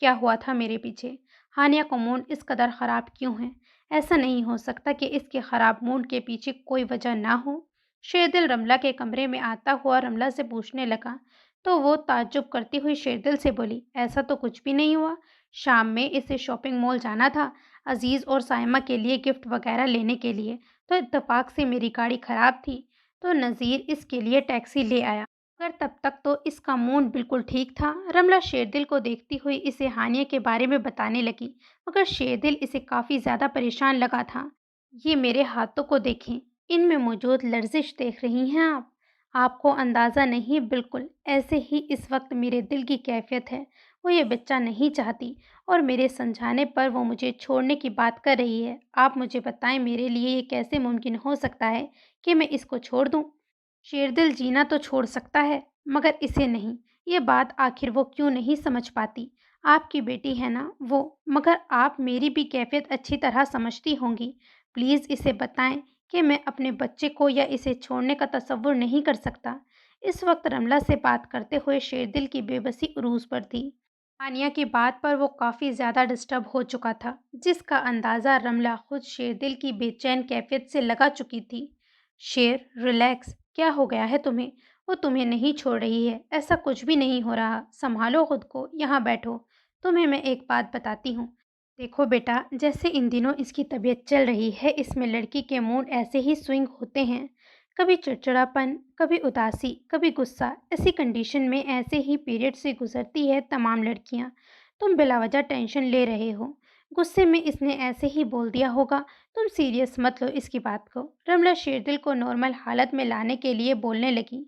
क्या हुआ था मेरे पीछे? हानिया का मूड इस कदर ख़राब क्यों है? ऐसा नहीं हो सकता कि इसके ख़राब मूड के पीछे कोई वजह ना हो। शेरदिल रमला के कमरे में आता हुआ रमला से पूछने लगा। तो वो ताज्जुब करती हुई शेरदिल से बोली, ऐसा तो कुछ भी नहीं हुआ। शाम में इसे शॉपिंग मॉल जाना था, अजीज़ और साइमा के लिए गिफ्ट वगैरह लेने के लिए। तो इत्तेफाक से मेरी गाड़ी ख़राब थी, तो नज़ीर इसके लिए टैक्सी ले आया। मगर तब तक तो इसका मूड बिल्कुल ठीक था। रमला शेरदिल को देखती हुई इसे हानिया के बारे में बताने लगी, मगर शेरदिल इसे काफ़ी ज़्यादा परेशान लगा था। ये मेरे हाथों को देखें, इनमें मौजूद लर्जिश देख रही हैं आप? आपको अंदाज़ा नहीं, बिल्कुल ऐसे ही इस वक्त मेरे दिल की कैफियत है। वो ये बच्चा नहीं चाहती और मेरे समझाने पर वो मुझे छोड़ने की बात कर रही है। आप मुझे बताएं, मेरे लिए ये कैसे मुमकिन हो सकता है कि मैं इसको छोड़ दूं? शेरदिल जीना तो छोड़ सकता है, मगर इसे नहीं। ये बात आखिर वो क्यों नहीं समझ पाती? आपकी बेटी है ना वो, मगर आप मेरी भी कैफियत अच्छी तरह समझती होंगी। प्लीज़ इसे बताएं कि मैं अपने बच्चे को या इसे छोड़ने का तसव्वुर नहीं कर सकता। इस वक्त रमला से बात करते हुए शेरदिल की बेबसी उरूज पर थी। हानिया की बात पर वो काफ़ी ज़्यादा डिस्टर्ब हो चुका था, जिसका अंदाज़ा रमला खुद शेरदिल की बेचैन कैफियत से लगा चुकी थी। शेर, रिलैक्स, क्या हो गया है तुम्हें? वो तुम्हें नहीं छोड़ रही है, ऐसा कुछ भी नहीं हो रहा। संभालो खुद को, यहाँ बैठो। तुम्हें मैं एक बात बताती हूँ। देखो बेटा, जैसे इन दिनों इसकी तबीयत चल रही है, इसमें लड़की के मूड ऐसे ही स्विंग होते हैं। कभी चिड़चिड़ापन, कभी उदासी, कभी गुस्सा। ऐसी कंडीशन में ऐसे ही पीरियड से गुजरती है तमाम लड़कियां। तुम बिलावजह टेंशन ले रहे हो। गुस्से में इसने ऐसे ही बोल दिया होगा। तुम सीरियस मत लो इसकी बात को। रमला शेरदिल को नॉर्मल हालत में लाने के लिए बोलने लगी,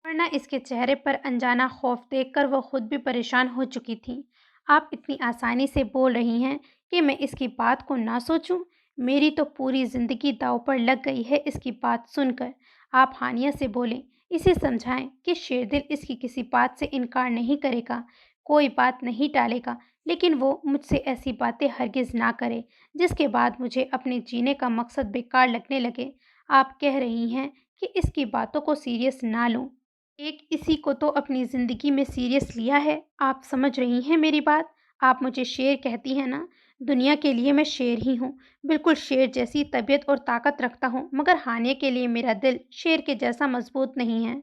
वरना इसके चेहरे पर अनजाना खौफ देखकर वो खुद भी परेशान हो चुकी थी। आप इतनी आसानी से बोल रही हैं कि मैं इसकी बात को ना सोचूं? मेरी तो पूरी ज़िंदगी दांव पर लग गई है इसकी बात सुनकर। आप हानिया से बोलें, इसे समझाएं कि शेरदिल इसकी किसी बात से इनकार नहीं करेगा, कोई बात नहीं टालेगा, लेकिन वो मुझसे ऐसी बातें हरगिज़ ना करे जिसके बाद मुझे अपने जीने का मकसद बेकार लगने लगे। आप कह रही हैं कि इसकी बातों को सीरियस ना लूं। एक इसी को तो अपनी ज़िंदगी में सीरियस लिया है। आप समझ रही हैं मेरी बात? आप मुझे शेर कहती हैं ना? दुनिया के लिए मैं शेर ही हूँ, बिल्कुल शेर जैसी तबीयत और ताकत रखता हूँ, मगर हानिया के लिए मेरा दिल शेर के जैसा मजबूत नहीं है।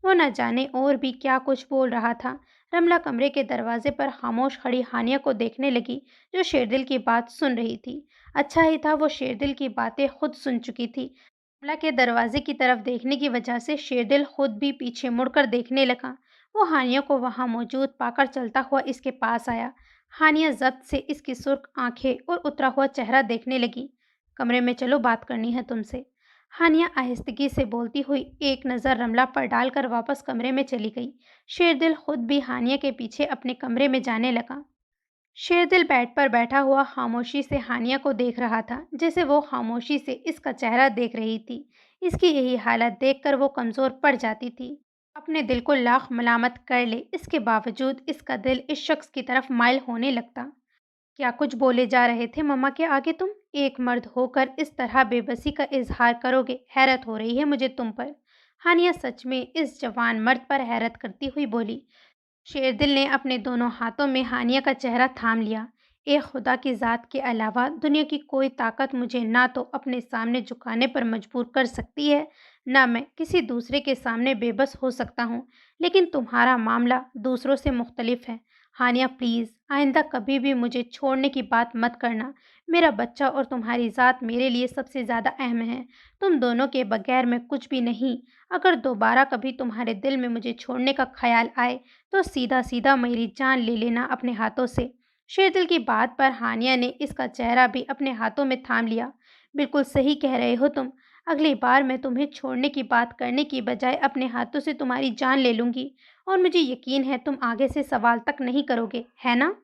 वो न जाने और भी क्या कुछ बोल रहा था। रमला कमरे के दरवाजे पर खामोश खड़ी हानिया को देखने लगी, जो शेरदिल की बात सुन रही थी। अच्छा ही था वो शेरदिल की बातें खुद सुन चुकी थी। कमला के दरवाजे की तरफ देखने की वजह से शेरदिल खुद भी पीछे मुड़कर देखने लगा। वो हानिया को वहां मौजूद पाकर चलता हुआ इसके पास आया। हानिया जब्त से इसकी सुर्ख आंखें और उतरा हुआ चेहरा देखने लगी। कमरे में चलो, बात करनी है तुमसे। हानिया आहिस्तगी से बोलती हुई एक नज़र रमला पर डालकर वापस कमरे में चली गई। शेरदिल खुद भी हानिया के पीछे अपने कमरे में जाने लगा। शेरदिल बेड पर बैठा हुआ खामोशी से हानिया को देख रहा था, जैसे वो खामोशी से इसका चेहरा देख रही थी। इसकी यही हालत देखकर वो कमज़ोर पड़ जाती थी। अपने दिल को लाख मलामत कर ले, इसके बावजूद इसका दिल इस शख्स की तरफ माइल होने लगता। क्या कुछ बोले जा रहे थे मम्मा के आगे तुम? एक मर्द होकर इस तरह बेबसी का इजहार करोगे? हैरत हो रही है मुझे तुम पर। हानिया सच में इस जवान मर्द पर हैरत करती हुई बोली। शेरदिल ने अपने दोनों हाथों में हानिया का चेहरा थाम लिया। ए खुदा की ज़ात के अलावा दुनिया की कोई ताकत मुझे ना तो अपने सामने झुकाने पर मजबूर कर सकती है, ना मैं किसी दूसरे के सामने बेबस हो सकता हूँ। लेकिन तुम्हारा मामला दूसरों से मुख्तलिफ है। हानिया प्लीज़, आइंदा कभी भी मुझे छोड़ने की बात मत करना। मेरा बच्चा और तुम्हारी ज़ात मेरे लिए सबसे ज़्यादा अहम है। तुम दोनों के बगैर मैं कुछ भी नहीं। अगर दोबारा कभी तुम्हारे दिल में मुझे छोड़ने का ख्याल आए तो सीधा सीधा मेरी जान ले लेना अपने हाथों से। शेरदिल की बात पर हानिया ने इसका चेहरा भी अपने हाथों में थाम लिया। बिल्कुल सही कह रहे हो तुम। अगली बार मैं तुम्हें छोड़ने की बात करने की बजाय अपने हाथों से तुम्हारी जान ले लूंगी, और मुझे यकीन है तुम आगे से सवाल तक नहीं करोगे, है ना?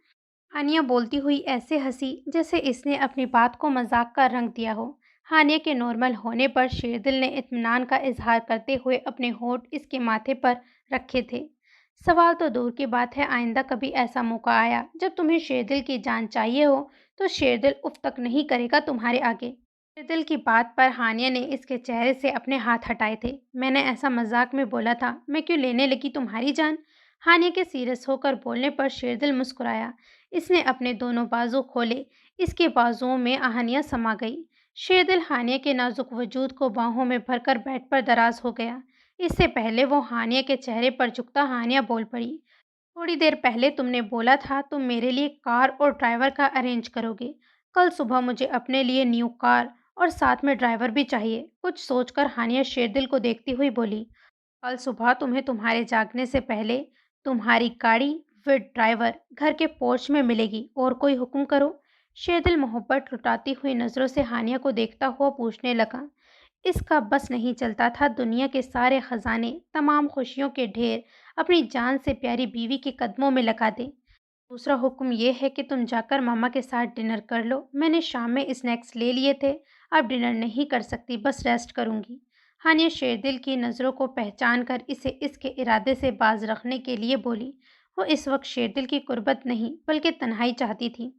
हानिया बोलती हुई ऐसे हंसी जैसे इसने अपनी बात को मजाक का रंग दिया हो। हानिया के नॉर्मल होने पर शेरदिल ने इत्मीनान का इजहार करते हुए अपने होठ इसके माथे पर रखे थे। सवाल तो दूर की बात है, आइंदा कभी ऐसा मौका आया जब तुम्हें शेरदिल की जान चाहिए हो तो शेरदिल उफ तक नहीं करेगा तुम्हारे आगे। शेरदिल की बात पर हानिया ने इसके चेहरे से अपने हाथ हटाए थे। मैंने ऐसा मजाक में बोला था, मैं क्यों लेने लगी तुम्हारी जान? हानिया के सीरियस होकर बोलने पर शेरदिल मुस्कुराया। इसने अपने दोनों बाजू खोले। इसके बाजुओं में हानिया समा गई। शेरदिल हानिया के नाजुक वजूद को बाहों में भरकर बेड पर दराज हो गया। اس سے پہلے وہ ہانیہ کے چہرے پر جھکتا ہانیہ بول پڑی، تھوڑی دیر پہلے تم نے بولا تھا تم میرے لیے کار اور ڈرائیور کا ارینج کرو گے۔ کل صبح مجھے اپنے لیے نیو کار اور ساتھ میں ڈرائیور بھی چاہیے۔ کچھ سوچ کر ہانیہ شیردل کو دیکھتی ہوئی بولی، کل صبح تمہیں تمہارے جاگنے سے پہلے تمہاری گاڑی وتھ ڈرائیور گھر کے پورچ میں ملے گی، اور کوئی حکم کرو؟ شیردل محبت لٹاتی ہوئی نظروں سے ہانیہ کو دیکھتا ہوا پوچھنے لگا۔ اس کا بس نہیں چلتا تھا دنیا کے سارے خزانے، تمام خوشیوں کے ڈھیر اپنی جان سے پیاری بیوی کے قدموں میں لگا دے۔ دوسرا حکم یہ ہے کہ تم جا کر ماما کے ساتھ ڈنر کر لو۔ میں نے شام میں اسنیکس لے لیے تھے، اب ڈنر نہیں کر سکتی، بس ریسٹ کروں گی۔ ہانیہ شیردل کی نظروں کو پہچان کر اسے اس کے ارادے سے باز رکھنے کے لیے بولی۔ وہ اس وقت شیردل کی قربت نہیں بلکہ تنہائی چاہتی تھی۔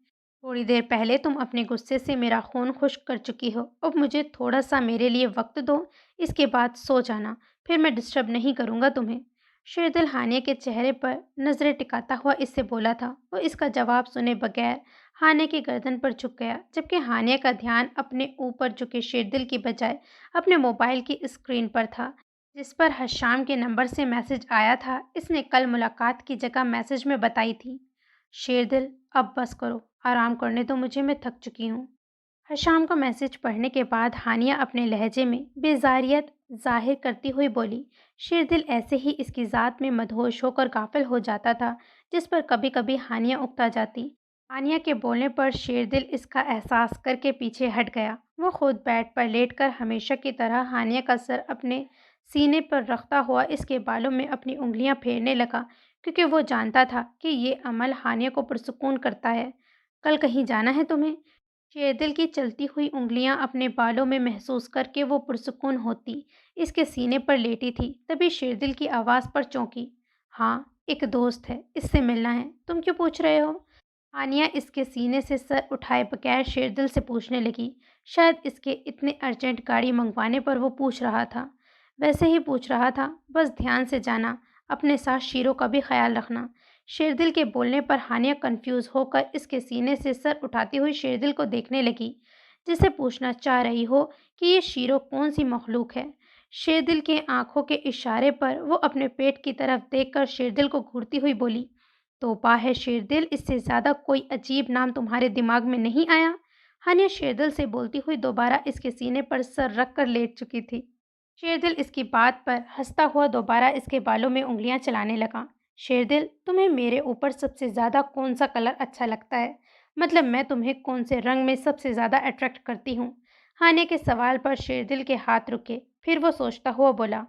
تھوڑی دیر پہلے تم اپنے غصے سے میرا خون خشک کر چکی ہو، اب مجھے تھوڑا سا میرے لیے وقت دو، اس کے بعد سو جانا، پھر میں ڈسٹرب نہیں کروں گا تمہیں۔ شیردل ہانیہ کے چہرے پر نظریں ٹکاتا ہوا اس سے بولا تھا۔ وہ اس کا جواب سنے بغیر ہانیہ کی گردن پر جھک گیا، جبکہ ہانیہ کا دھیان اپنے اوپر جھکے شیردل کی بجائے اپنے موبائل کی اسکرین پر تھا، جس پر حشام کے نمبر سے میسج آیا تھا۔ اس نے کل ملاقات کی جگہ میسج میں بتائی تھی۔ شیردل اب بس کرو، آرام کرنے دو مجھے، میں تھک چکی ہوں۔ حشام کا میسج پڑھنے کے بعد ہانیہ اپنے لہجے میں بیزاریت ظاہر کرتی ہوئی بولی۔ شیردل ایسے ہی اس کی ذات میں مدہوش ہو کر غافل ہو جاتا تھا، جس پر کبھی کبھی ہانیہ اکتا جاتی۔ ہانیہ کے بولنے پر شیردل اس کا احساس کر کے پیچھے ہٹ گیا۔ وہ خود بیڈ پر لیٹ کر ہمیشہ کی طرح ہانیہ کا سر اپنے سینے پر رکھتا ہوا اس کے بالوں میں اپنی انگلیاں پھیرنے لگا، کیونکہ وہ جانتا تھا کہ یہ عمل ہانیہ کو پرسکون کرتا ہے۔ کل کہیں جانا ہے تمہیں؟ شیردل کی چلتی ہوئی انگلیاں اپنے بالوں میں محسوس کر کے وہ پرسکون ہوتی اس کے سینے پر لیٹی تھی۔ تبھی شیردل کی آواز پر چونکی۔ ہاں، ایک دوست ہے، اس سے ملنا ہے۔ تم کیوں پوچھ رہے ہو؟ ہانیہ اس کے سینے سے سر اٹھائے بغیر شیردل سے پوچھنے لگی۔ شاید اس کے اتنے ارجنٹ گاڑی منگوانے پر وہ پوچھ رہا تھا۔ ویسے ہی پوچھ رہا تھا، بس دھیان سے جانا، اپنے ساتھ شیرو کا بھی خیال رکھنا۔ شیردل کے بولنے پر ہانیہ کنفیوز ہو کر اس کے سینے سے سر اٹھاتی ہوئی شیردل کو دیکھنے لگی، جسے پوچھنا چاہ رہی ہو کہ یہ شیرو کون سی مخلوق ہے۔ شیردل کے آنکھوں کے اشارے پر وہ اپنے پیٹ کی طرف دیکھ کر شیردل کو گھورتی ہوئی بولی، توبہ ہے شیردل، اس سے زیادہ کوئی عجیب نام تمہارے دماغ میں نہیں آیا؟ ہانیہ شیردل سے بولتی ہوئی دوبارہ اس کے سینے پر سر رکھ کر لیٹ چکی تھی۔ شیردل اس کی بات پر ہنستا ہوا دوبارہ اس کے بالوں میں انگلیاں چلانے لگا۔ شیردل، تمہیں میرے اوپر سب سے زیادہ کون سا کلر اچھا لگتا ہے؟ مطلب میں تمہیں کون سے رنگ میں سب سے زیادہ اٹریکٹ کرتی ہوں؟ ہانیہ کے سوال پر شیردل کے ہاتھ رکے، پھر وہ سوچتا ہوا بولا،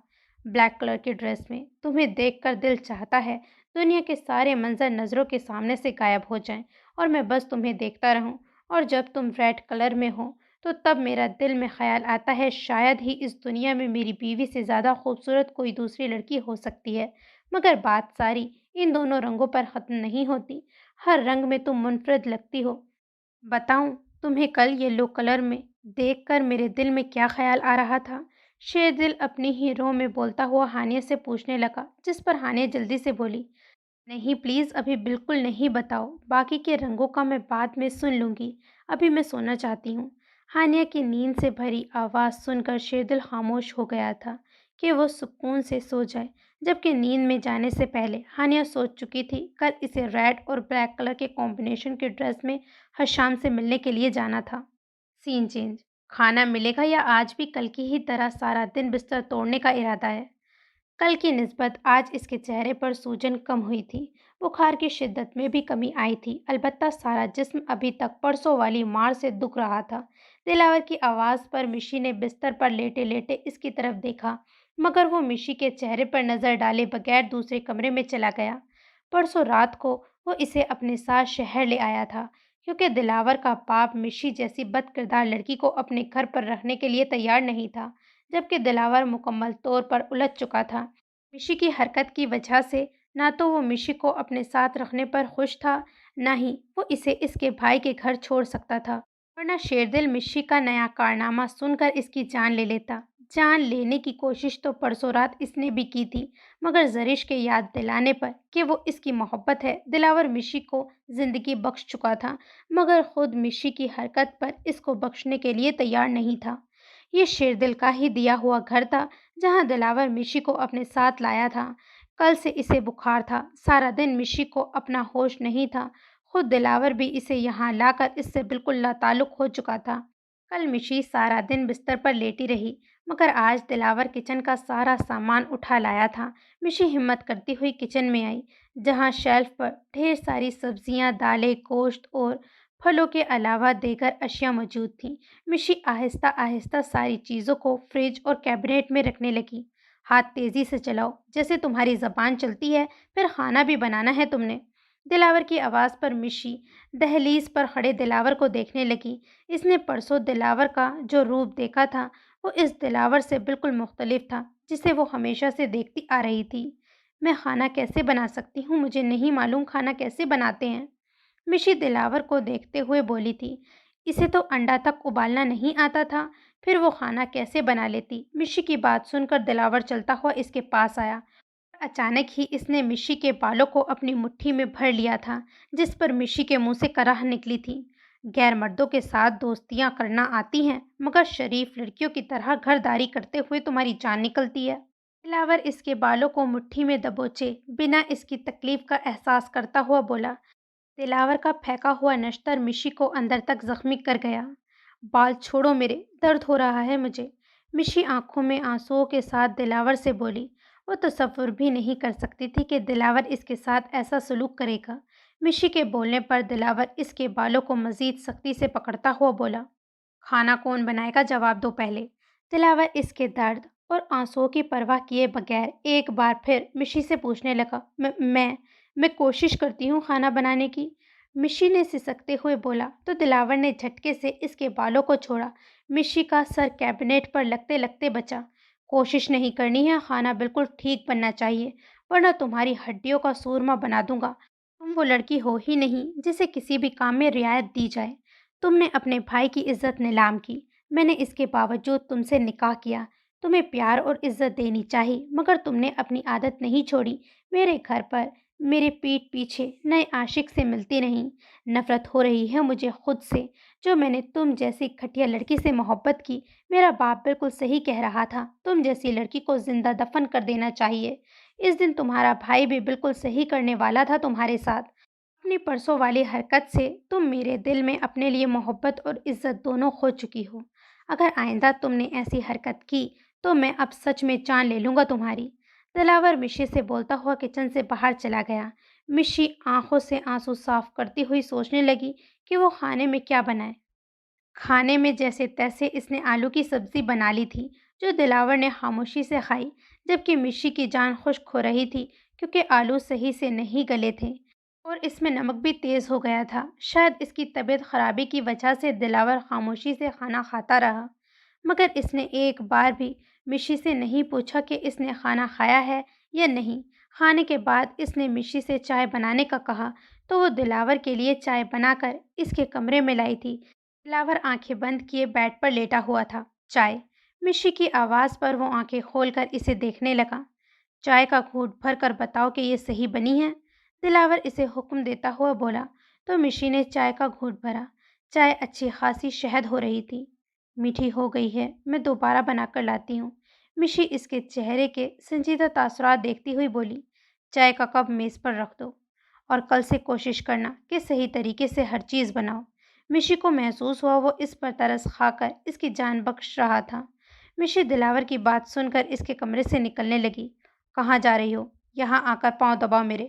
بلیک کلر کی ڈریس میں تمہیں دیکھ کر دل چاہتا ہے دنیا کے سارے منظر نظروں کے سامنے سے غائب ہو جائیں اور میں بس تمہیں دیکھتا رہوں، اور جب تم ریڈ کلر میں ہو تو تب میرا دل میں خیال آتا ہے شاید ہی اس دنیا میں میری بیوی سے زیادہ خوبصورت کوئی دوسری لڑکی ہو سکتی ہے۔ مگر بات ساری ان دونوں رنگوں پر ختم نہیں ہوتی، ہر رنگ میں تم منفرد لگتی ہو۔ بتاؤں تمہیں کل یلو کلر میں دیکھ کر میرے دل میں کیا خیال آ رہا تھا؟ شیردل اپنی ہی رو میں بولتا ہوا ہانیہ سے پوچھنے لگا، جس پر ہانیہ جلدی سے بولی، نہیں پلیز، ابھی بالکل نہیں بتاؤ، باقی کے رنگوں کا میں بعد میں سن لوں گی، ابھی میں سونا چاہتی ہوں۔ ہانیہ کی نیند سے بھری آواز سن کر شیردل خاموش ہو گیا تھا کہ وہ سکون سے سو جائے، جبکہ نیند میں جانے سے پہلے ہانیہ سوچ چکی تھی کل اسے ریڈ اور بلیک کلر کے کمبینیشن کی ڈریس میں حشام سے ملنے کے لیے جانا تھا۔ سین چینج، کھانا ملے گا یا آج بھی کل کی ہی طرح سارا دن بستر توڑنے کا ارادہ ہے؟ کل کی نسبت آج اس کے چہرے پر سوجن کم ہوئی تھی، بخار کی شدت میں بھی کمی آئی تھی، البتہ سارا جسم ابھی تک پرسوں والی مار سے دکھ رہا تھا۔ دلاور کی آواز پر مشی نے بستر پر لیٹے لیٹے اس کی طرف دیکھا، مگر وہ مشی کے چہرے پر نظر ڈالے بغیر دوسرے کمرے میں چلا گیا۔ پرسوں رات کو وہ اسے اپنے ساتھ شہر لے آیا تھا، کیونکہ دلاور کا باپ مشی جیسی بد کردار لڑکی کو اپنے گھر پر رکھنے کے لیے تیار نہیں تھا، جبکہ دلاور مکمل طور پر الجھ چکا تھا۔ مشی کی حرکت کی وجہ سے نہ تو وہ مشی کو اپنے ساتھ رکھنے پر خوش تھا، نہ ہی وہ اسے اس کے بھائی کے گھر چھوڑ سکتا تھا، ورنہ شیردل مشی کا نیا کارنامہ سن کر اس کی جان لے لیتا۔ جان لینے کی کوشش تو پرسوں رات اس نے بھی کی تھی، مگر زرش کے یاد دلانے پر کہ وہ اس کی محبت ہے، دلاور مشی کو زندگی بخش چکا تھا، مگر خود مشی کی حرکت پر اس کو بخشنے کے لیے تیار نہیں تھا۔ یہ شیردل کا ہی دیا ہوا گھر تھا جہاں دلاور مشی کو اپنے ساتھ لایا تھا۔ کل سے اسے بخار تھا، سارا دن مشی کو اپنا ہوش نہیں تھا، خود دلاور بھی اسے یہاں لا کر اس سے بالکل لاتعلق ہو چکا تھا۔ کل مشی سارا دن بستر پر لیٹی رہی، مگر آج دلاور کچن کا سارا سامان اٹھا لایا تھا۔ مشی ہمت کرتی ہوئی کچن میں آئی، جہاں شیلف پر ڈھیر ساری سبزیاں، دالیں، گوشت اور پھلوں کے علاوہ دیگر اشیاء موجود تھیں۔ مشی آہستہ آہستہ ساری چیزوں کو فریج اور کیبنٹ میں رکھنے لگی۔ ہاتھ تیزی سے چلاؤ، جیسے تمہاری زبان چلتی ہے، پھر کھانا بھی بنانا ہے تم نے۔ دلاور کی آواز پر مشی دہلیز پر کھڑے دلاور کو دیکھنے لگی۔ اس نے پرسوں دلاور کا جو روپ دیکھا تھا وہ اس دلاور سے بالکل مختلف تھا جسے وہ ہمیشہ سے دیکھتی آ رہی تھی۔ میں کھانا کیسے بنا سکتی ہوں؟ مجھے نہیں معلوم کھانا کیسے بناتے ہیں، مشی دلاور کو دیکھتے ہوئے بولی تھی۔ اسے تو انڈا تک ابالنا نہیں آتا تھا، پھر وہ کھانا کیسے بنا لیتی؟ مشی کی بات سن کر دلاور چلتا ہوا اس کے پاس آیا۔ اچانک ہی اس نے مشی کے بالوں کو اپنی مٹھی میں بھر لیا تھا، جس پر مشی کے منہ سے کراہ نکلی تھی۔ غیر مردوں کے ساتھ دوستیاں کرنا آتی ہیں، مگر شریف لڑکیوں کی طرح گھرداری کرتے ہوئے تمہاری جان نکلتی ہے۔ دلاور اس کے بالوں کو مٹھی میں دبوچے بنا اس کی تکلیف کا احساس کرتا ہوا بولا۔ دلاور کا پھینکا ہوا نشتر مشی کو اندر تک زخمی کر گیا۔ بال چھوڑو میرے، درد ہو رہا ہے مجھے، مشی آنکھوں میں آنسوؤں کے ساتھ دلاور سے بولی۔ وہ تصور بھی نہیں کر سکتی تھی کہ دلاور اس کے ساتھ ایسا سلوک کرے گا۔ مشی کے بولنے پر دلاور اس کے بالوں کو مزید سختی سے پکڑتا ہوا بولا۔ کھانا کون بنائے گا؟ جواب دو پہلے۔ دلاور اس کے درد اور آنسوؤں کی پرواہ کیے بغیر ایک بار پھر مشی سے پوچھنے لگا۔ میں کوشش کرتی ہوں کھانا بنانے کی، مشی نے سسکتے ہوئے بولا تو دلاور نے جھٹکے سے اس کے بالوں کو چھوڑا۔ مشی کا سر کیبنٹ پر لگتے لگتے بچا۔ کوشش نہیں کرنی ہے، کھانا بالکل ٹھیک بننا چاہیے، ورنہ تمہاری ہڈیوں کا سورما بنا دوں گا۔ تم وہ لڑکی ہو ہی نہیں جسے کسی بھی کام میں رعایت دی جائے۔ تم نے اپنے بھائی کی عزت نیلام کی، میں نے اس کے باوجود تم سے نکاح کیا۔ تمہیں پیار اور عزت دینی چاہیے، مگر تم نے اپنی عادت نہیں چھوڑی۔ میرے گھر پر میرے پیٹھ پیچھے نئے عاشق سے ملتی نہیں۔ نفرت ہو رہی ہے مجھے خود سے، جو میں نے تم جیسی گھٹیا لڑکی سے محبت کی۔ میرا باپ بالکل صحیح کہہ رہا تھا، تم جیسی لڑکی کو زندہ دفن کر دینا چاہیے۔ اس دن تمہارا بھائی بھی بالکل صحیح کرنے والا تھا تمہارے ساتھ۔ اپنی پرسوں والی حرکت سے تم میرے دل میں اپنے لیے محبت اور عزت دونوں کھو چکی ہو۔ اگر آئندہ تم نے ایسی حرکت کی تو میں اب سچ میں جان لے لوں گا تمہاری۔ دلاور مشی سے بولتا ہوا کچن سے باہر چلا گیا۔ مشی آنکھوں سے آنسو صاف کرتی ہوئی سوچنے لگی کہ وہ کھانے میں کیا بنائے۔ کھانے میں جیسے تیسے اس نے آلو کی سبزی بنا لی تھی، جو دلاور نے خاموشی سے کھائی، جبکہ مشی کی جان خشک ہو رہی تھی کیونکہ آلو صحیح سے نہیں گلے تھے اور اس میں نمک بھی تیز ہو گیا تھا۔ شاید اس کی طبیعت خرابی کی وجہ سے دلاور خاموشی سے کھانا کھاتا رہا، مگر اس نے ایک بار بھی مشی سے نہیں پوچھا کہ اس نے کھانا کھایا ہے یا نہیں۔ کھانے کے بعد اس نے مشی سے چائے بنانے کا کہا تو وہ دلاور کے لیے چائے بنا کر اس کے کمرے میں لائی تھی۔ دلاور آنکھیں بند کیے بیڈ پر لیٹا ہوا تھا۔ چائے؟ مشی کی آواز پر وہ آنکھیں کھول کر اسے دیکھنے لگا۔ چائے کا گھونٹ بھر کر بتاؤ کہ یہ صحیح بنی ہے، دلاور اسے حکم دیتا ہوا بولا تو مشی نے چائے کا گھونٹ بھرا۔ چائے اچھی خاصی شہد ہو رہی تھی۔ میٹھی ہو گئی ہے، میں دوبارہ بنا کر لاتی ہوں، مشی اس کے چہرے کے سنجیدہ تاثرات دیکھتی ہوئی بولی۔ چائے کا کپ میز پر رکھ دو اور کل سے کوشش کرنا کہ صحیح طریقے سے ہر چیز بناؤ۔ مشی کو محسوس ہوا وہ اس پر ترس کھا کر اس کی جان بخش رہا تھا۔ مشی دلاور کی بات سن کر اس کے کمرے سے نکلنے لگی۔ کہاں جا رہی ہو؟ یہاں آ کر پاؤں دباؤ میرے۔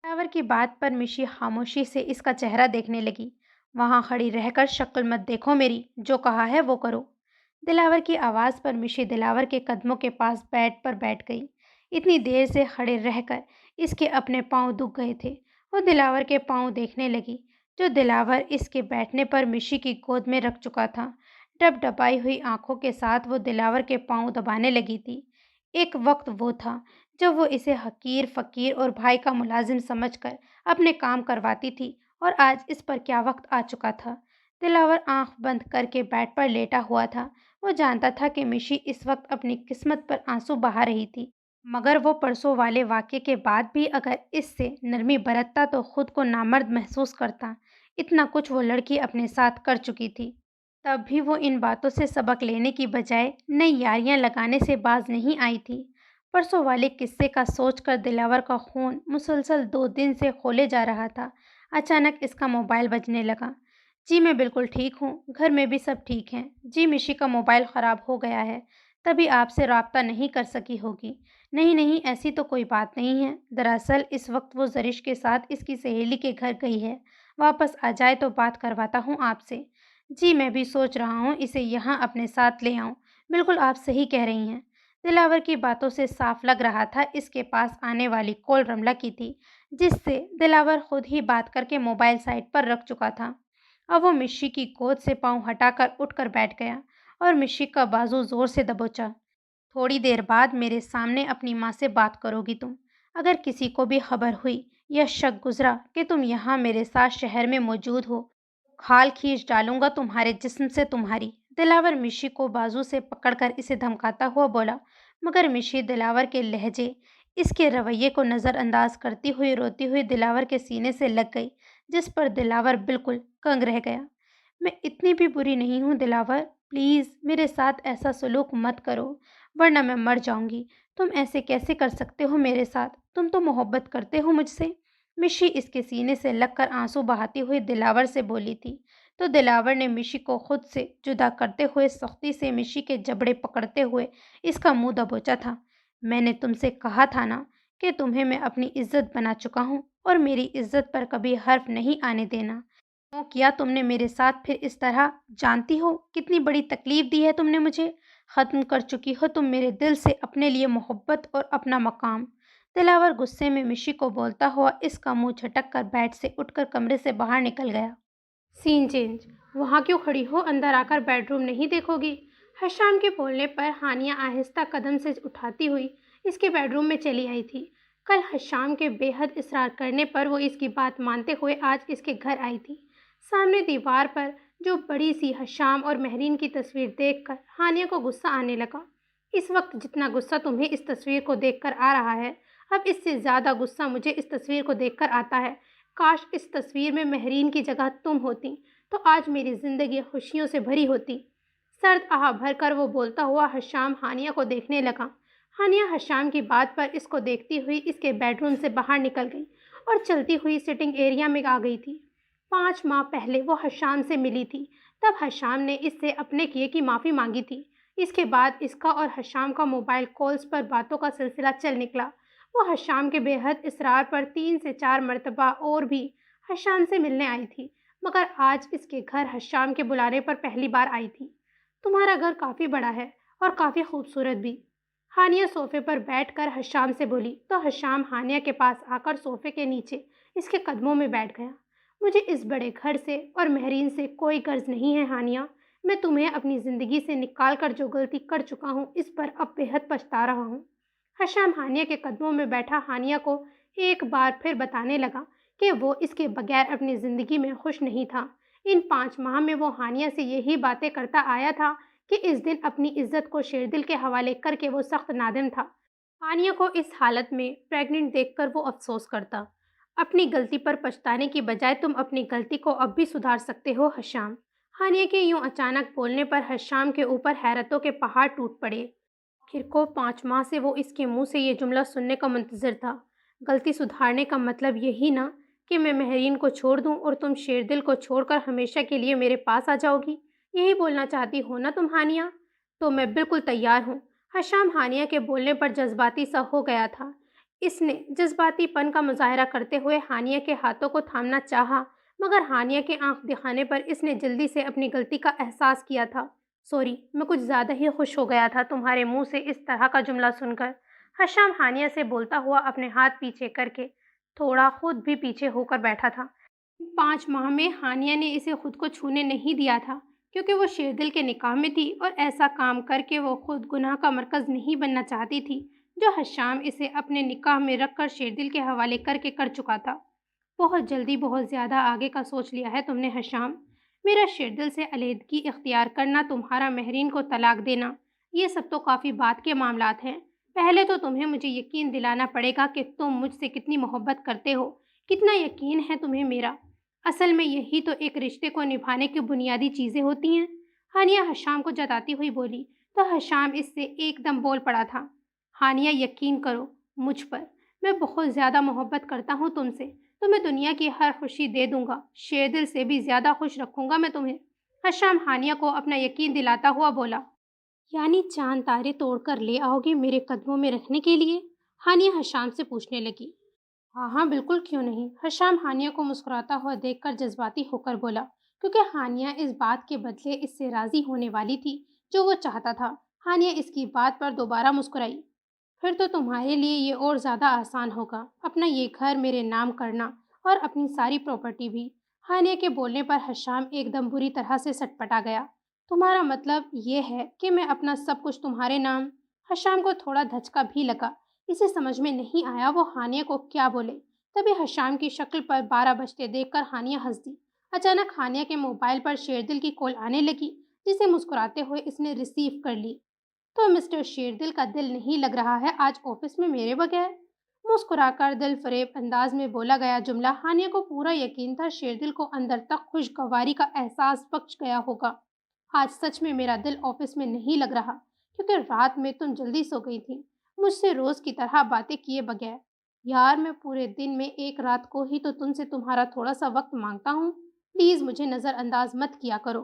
دلاور کی بات پر مشی خاموشی سے اس کا چہرہ دیکھنے لگی۔ وہاں کھڑی رہ کر شکل مت دیکھو میری، جو کہا ہے وہ کرو۔ دلاور کی آواز پر مشی دلاور کے قدموں کے پاس بیڈ پر بیٹھ گئی۔ اتنی دیر سے کھڑے رہ کر اس کے اپنے پاؤں دکھ گئے تھے۔ وہ دلاور کے پاؤں دیکھنے لگی، جو دلاور اس کے بیٹھنے پر مشی کی گود میں رکھ چکا تھا۔ ڈب ڈبائی ہوئی آنکھوں کے ساتھ وہ دلاور کے پاؤں دبانے لگی تھی۔ ایک وقت وہ تھا جب وہ اسے حقیر، فقیر اور بھائی کا ملازم سمجھ کر اپنے کام کرواتی تھی، اور آج اس پر کیا وقت آ چکا تھا۔ دلاور آنکھ بند کر کے بیڈ پر لیٹا ہوا تھا۔ وہ جانتا تھا کہ مشی اس وقت اپنی قسمت پر آنسو بہا رہی تھی، مگر وہ پرسوں والے واقعے کے بعد بھی اگر اس سے نرمی برتتا تو خود کو نامرد محسوس کرتا۔ اتنا کچھ وہ لڑکی اپنے ساتھ کر چکی تھی۔ तब भी वो इन बातों से सबक लेने की बजाय नई यारियां लगाने से बाज नहीं आई थी। परसों वाले किस्से का सोचकर दिलावर का खून मुसलसल 2 दिन से खोले जा रहा था। अचानक इसका मोबाइल बजने लगा। जी मैं बिल्कुल ठीक हूँ, घर में भी सब ठीक हैं। जी मिशी का मोबाइल ख़राब हो गया है, तभी आपसे रब्ता नहीं कर सकी होगी। नहीं नहीं, ऐसी तो कोई बात नहीं है। दरअसल इस वक्त वो जरिश के साथ इसकी सहेली के घर गई है। वापस आ जाए तो बात करवाता हूँ आपसे। जी मैं भी सोच रहा हूँ इसे यहाँ अपने साथ ले आऊँ। बिल्कुल आप सही कह रही हैं। दिलावर की बातों से साफ लग रहा था इसके पास आने वाली कॉल रमला की थी, जिससे दिलावर खुद ही बात करके मोबाइल साइड पर रख चुका था। अब वो मिश्री की गोद से पाँव हटाकर उठकर बैठ गया और मिश्री का बाजू जोर से दबोचा। थोड़ी देर बाद मेरे सामने अपनी माँ से बात करोगी तुम। अगर किसी को भी खबर हुई या शक गुजरा कि तुम यहाँ मेरे साथ शहर में मौजूद हो, खाल खींच डालूंगा तुम्हारे जिस्म से तुम्हारी। दिलावर मिशी को बाजू से पकड़कर इसे धमकाता हुआ बोला, मगर मिशी दिलावर के लहजे, इसके रवैये को नज़रअंदाज करती हुई रोती हुई दिलावर के सीने से लग गई, जिस पर दिलावर बिल्कुल कंग रह गया। मैं इतनी भी बुरी नहीं हूँ दिलावर, प्लीज़ मेरे साथ ऐसा सलूक मत करो, वरना मैं मर जाऊंगी। तुम ऐसे कैसे कर सकते हो मेरे साथ? तुम तो मोहब्बत करते हो मुझसे। मिशी इसके सीने से लगकर आंसू बहाती हुई दिलावर से बोली थी, तो दिलावर ने मिशी को खुद से जुदा करते हुए सख्ती से मिशी के जबड़े पकड़ते हुए इसका मुंह दबोचा था। मैंने तुमसे कहा था ना कि तुम्हें मैं अपनी इज्जत बना चुका हूँ और मेरी इज्जत पर कभी हर्फ नहीं आने देना। क्यों किया तुमने मेरे साथ फिर इस तरह? जानती हो कितनी बड़ी तकलीफ दी है तुमने मुझे। ख़त्म कर चुकी हो तुम मेरे दिल से अपने लिए मोहब्बत और अपना मकाम। दिलावर गुस्से में मिशी को बोलता हुआ इसका मुंह झटक कर बेड से उठकर कमरे से बाहर निकल गया। Scene change. वहाँ क्यों खड़ी हो, अंदर आकर बेडरूम नहीं देखोगी? हशाम के बोलने पर हानिया आहिस्ता कदम से उठाती हुई इसके बेडरूम में चली आई थी। कल हशाम के बेहद इसरार करने पर वो इसकी बात मानते हुए आज इसके घर आई थी। सामने दीवार पर जो बड़ी सी हशाम और महरीन की तस्वीर देखकर हानिया को गुस्सा आने लगा। इस वक्त जितना गुस्सा तुम्हें इस तस्वीर को देखकर आ रहा है, अब इससे ज़्यादा गुस्सा मुझे इस तस्वीर को देखकर आता है। काश इस तस्वीर में महरीन की जगह तुम होती, तो आज मेरी ज़िंदगी खुशियों से भरी होती। सर्द आह भरकर वो बोलता हुआ हशाम हानिया को देखने लगा। हानिया हशाम की बात पर इसको देखती हुई इसके बेडरूम से बाहर निकल गई और चलती हुई सिटिंग एरिया में आ गई थी। 5 माह पहले वो हशाम से मिली थी, तब हशाम ने इससे अपने किए की माफ़ी मांगी थी। इसके बाद इसका और हशाम का मोबाइल कॉल्स पर बातों का सिलसिला चल निकला। वो हशाम के बेहद इसरार पर 3 से 4 मरतबा और भी हशाम से मिलने आई थी, मगर आज इसके घर हशाम के बुलाने पर पहली बार आई थी। तुम्हारा घर काफ़ी बड़ा है और काफ़ी खूबसूरत भी। हानिया सोफे पर बैठकर हशाम से बोली, तो हशाम हानिया के पास आकर सोफे के नीचे इसके कदमों में बैठ गया। मुझे इस बड़े घर से और महरीन से कोई गर्ज नहीं है हानिया। मैं तुम्हें अपनी ज़िंदगी से निकाल कर जो गलती कर चुका हूँ, इस पर अब बेहद पछता रहा हूँ। हशाम हानिया के कदमों में बैठा हानिया को एक बार फिर बताने लगा कि वो इसके बगैर अपनी ज़िंदगी में खुश नहीं था। इन 5 माह में वो हानिया से यही बातें करता आया था कि इस दिन अपनी इज्जत को शेरदिल के हवाले करके वो सख्त नादिम था। हानिया को इस हालत में प्रेग्नेंट देखकर वो अफसोस करता। अपनी गलती पर पछताने की बजाय तुम अपनी गलती को अब भी सुधार सकते हो हशाम। हानिया के यूं अचानक बोलने पर हशाम के ऊपर हैरतों के पहाड़ टूट पड़े। आखिर को 5 माह से वो इसके मुंह से ये जुमला सुनने का मुंतज़िर था। गलती सुधारने का मतलब यही ना कि मैं महरीन को छोड़ दूं और तुम शेरदिल को छोड़कर हमेशा के लिए मेरे पास आ जाओगी। यही बोलना चाहती हो ना तुम हानिया? तो मैं बिल्कुल तैयार हूँ। हशाम हानिया के बोलने पर जज्बाती सा हो गया था। इसने जज्बातीपन का मुजाहरा करते हुए हानिया के हाथों को थामना चाहा, मगर हानिया के आंख दिखाने पर इसने जल्दी से अपनी गलती का एहसास किया था। सॉरी, मैं कुछ ज़्यादा ही खुश हो गया था तुम्हारे मुंह से इस तरह का जुमला सुनकर। हशाम हानिया से बोलता हुआ अपने हाथ पीछे करके थोड़ा खुद भी पीछे होकर बैठा था। 5 माह में हानिया ने इसे खुद को छूने नहीं दिया था, क्योंकि वो शेरदिल के निकाह में थी और ऐसा काम करके वो खुद गुनाह का मरकज़ नहीं बनना चाहती थी, जो हशाम इसे अपने निकाह में रख कर शेरदिल के हवाले करके कर चुका था। बहुत जल्दी बहुत ज़्यादा आगे का सोच लिया है तुमने हशाम। मेरा शेरदिल से अलहदगी इख्तियार करना, तुम्हारा महरीन को तलाक देना, ये सब तो काफ़ी बात के मामलात हैं। पहले तो तुम्हें मुझे यकीन दिलाना पड़ेगा कि तुम मुझसे कितनी मोहब्बत करते हो, कितना यकीन है तुम्हें मेरा। असल में यही तो एक रिश्ते को निभाने की बुनियादी चीज़ें होती हैं। हानिया हशाम को जताती हुई बोली, तो हशाम इससे एकदम बोल पड़ा था। हानिया, यकीन करो मुझ पर, मैं बहुत ज़्यादा मोहब्बत करता हूँ तुमसे, तो मैं दुनिया की हर खुशी दे दूंगा, शेरदिल से भी ज़्यादा खुश रखूंगा मैं तुम्हें। हशाम हानिया को अपना यकीन दिलाता हुआ बोला। यानी चांद तारे तोड़कर ले आओगे मेरे कदमों में रखने के लिए? हानिया हशाम से पूछने लगी। हाँ हाँ, बिल्कुल, क्यों नहीं। हशाम हानिया को मुस्कुराता हुआ देखकर जज्बाती होकर बोला, क्योंकि हानिया इस बात के बदले इससे राजी होने वाली थी जो वो चाहता था। हानिया इसकी बात पर दोबारा मुस्कुराई। फिर तो तुम्हारे लिए ये और ज़्यादा आसान होगा, अपना ये घर मेरे नाम करना और अपनी सारी प्रॉपर्टी भी। हानिया के बोलने पर हशाम एकदम बुरी तरह से सटपटा गया। तुम्हारा मतलब ये है कि मैं अपना सब कुछ तुम्हारे नाम? हशाम को थोड़ा धचका भी लगा। इसे समझ में नहीं आया वो हानिया को क्या बोले। तभी हशाम की शक्ल पर 12 बजते देखकर हानिया हंस दी। अचानक हानिया के मोबाइल पर शेरदिल की कॉल आने लगी, जिसे मुस्कुराते हुए इसने रिसीव कर ली। तो मिस्टर शेरदिल का दिल नहीं लग रहा है आज ऑफिस में मेरे बगैर? मुस्कुराकर दिल फरेब अंदाज में बोला गया जुमला हानिया को पूरा यकीन था शेरदिल को अंदर तक खुशगवारी का एहसास बख्श गया होगा। आज सच में मेरा दिल ऑफिस में नहीं लग रहा, क्योंकि रात में तुम जल्दी सो गई थी, मुझसे रोज की तरह बातें किए बगैर। यार, मैं पूरे दिन में एक रात को ही तो तुमसे तुम्हारा थोड़ा सा वक्त मांगता हूँ। प्लीज मुझे नजरअंदाज मत किया करो,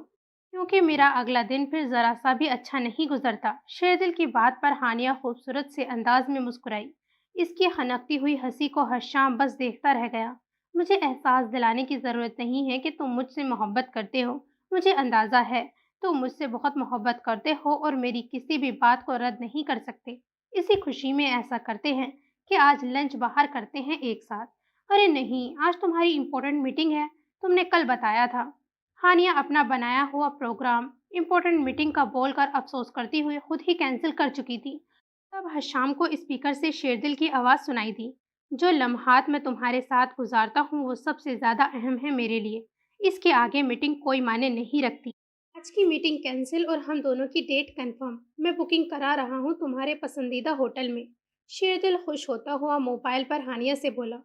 क्योंकि मेरा अगला दिन फिर जरा सा भी अच्छा नहीं गुजरता। शेरदिल की बात पर हानिया खूबसूरत से अंदाज में मुस्कुराई। इसकी खनकती हुई हंसी को हर शाम बस देखता रह गया। मुझे एहसास दिलाने की ज़रूरत नहीं है कि तुम मुझसे मोहब्बत करते हो। मुझे अंदाज़ा है तुम मुझसे बहुत मोहब्बत करते हो और मेरी किसी भी बात को रद्द नहीं कर सकते। इसी खुशी में ऐसा करते हैं कि आज लंच बाहर करते हैं एक साथ। अरे नहीं, आज तुम्हारी इम्पोर्टेंट मीटिंग है, तुमने कल बताया था। हानिया अपना बनाया हुआ प्रोग्राम इम्पोर्टेंट मीटिंग का बोलकर अफसोस करती हुई खुद ही कैंसिल कर चुकी थी। तब हशाम को स्पीकर से शेरदिल की आवाज़ सुनाई दी। जो लम्हात मैं तुम्हारे साथ गुजारता हूँ वो सबसे ज़्यादा अहम है मेरे लिए। इसके आगे मीटिंग कोई मायने नहीं रखती। आज की मीटिंग कैंसिल और हम दोनों की डेट कंफर्म। मैं बुकिंग करा रहा हूँ तुम्हारे पसंदीदा होटल में। शेरदिल खुश होता हुआ मोबाइल पर हानिया से बोला।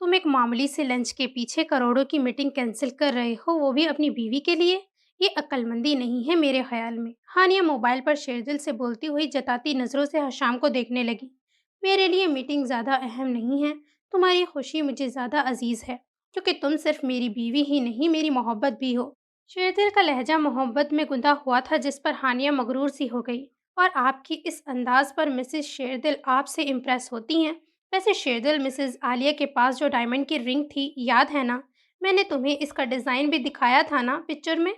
तुम एक मामूली से लंच के पीछे करोड़ों की मीटिंग कैंसिल कर रहे हो, वो भी अपनी बीवी के लिए? ये अक्लमंदी नहीं है मेरे ख्याल में। हानिया मोबाइल पर शेरदिल से बोलती हुई जताती नज़रों से हशाम को देखने लगी। मेरे लिए मीटिंग ज़्यादा अहम नहीं है, तुम्हारी खुशी मुझे ज़्यादा अजीज़ है, क्योंकि तुम सिर्फ मेरी बीवी ही नहीं, मेरी मोहब्बत भी हो। शेरदिल का लहजा मोहब्बत में गुंदा हुआ था, जिस पर हानिया मगरूर सी हो गई। और आपकी इस अंदाज पर मिसेस शेरदिल आपसे इम्प्रेस होती हैं। वैसे शेरदिल, मिसेस आलिया के पास जो डायमंड की रिंग थी, याद है ना? मैंने तुम्हें इसका डिज़ाइन भी दिखाया था ना पिक्चर में?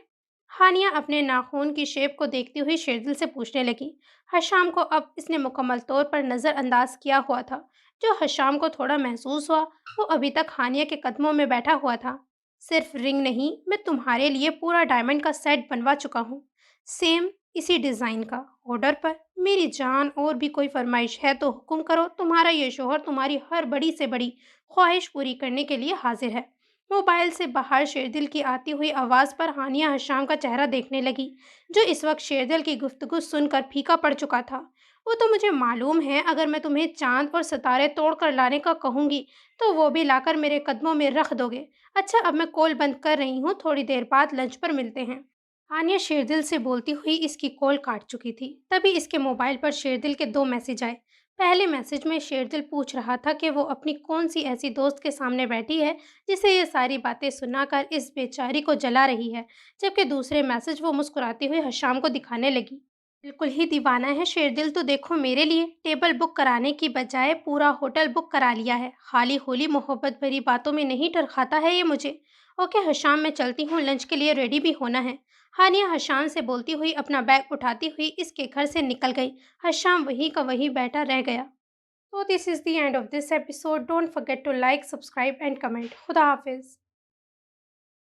हानिया अपने नाखून की शेप को देखती हुई शेरदिल से पूछने लगी। हशाम को अब इसने मुकम्मल तौर पर नज़रअंदाज किया हुआ था। जो हशाम को थोड़ा महसूस हुआ, वो अभी तक हानिया के कदमों में बैठा हुआ था। सिर्फ रिंग नहीं, मैं तुम्हारे लिए पूरा डायमंड का सेट बनवा चुका हूँ, सेम इसी डिज़ाइन का, ऑर्डर पर। मेरी जान, और भी कोई फरमाइश है तो हुक्म करो, तुम्हारा ये शोहर तुम्हारी हर बड़ी से बड़ी ख्वाहिश पूरी करने के लिए हाजिर है। मोबाइल से बाहर शेरदिल की आती हुई आवाज़ पर हानिया हशाम का चेहरा देखने लगी, जो इस वक्त शेरदिल की गुफ्तगू सुनकर फीका पड़ चुका था। वो तो मुझे मालूम है, अगर मैं तुम्हें चांद और सितारे तोड़ कर लाने का कहूँगी तो वो भी लाकर मेरे कदमों में रख दोगे। अच्छा, अब मैं कॉल बंद कर रही हूँ, थोड़ी देर बाद लंच पर मिलते हैं। हानिया शेरदिल से बोलती हुई इसकी कॉल काट चुकी थी। तभी इसके मोबाइल पर शेरदिल के 2 मैसेज आए। पहले मैसेज में शेरदिल पूछ रहा था कि वो अपनी कौन सी ऐसी दोस्त के सामने बैठी है जिसे ये सारी बातें सुनाकर इस बेचारी को जला रही है, जबकि दूसरे मैसेज वो मुस्कुराती हुई हशाम को दिखाने लगी। बिल्कुल ही दीवाना है शेरदिल तो, देखो मेरे लिए टेबल बुक कराने की बजाय पूरा होटल बुक करा लिया है। खाली होली मोहब्बत भरी बातों में नहीं टरखाता है ये मुझे। ओके हशाम, मैं चलती हूँ, लंच के लिए रेडी भी होना है। हानिया हशाम से बोलती हुई अपना बैग उठाती हुई इसके घर से निकल गई। हशाम वहीं का वहीं बैठा रह गया। तो this is the end of this episode. Don't forget to like, subscribe and comment. खुदा हाफिज़।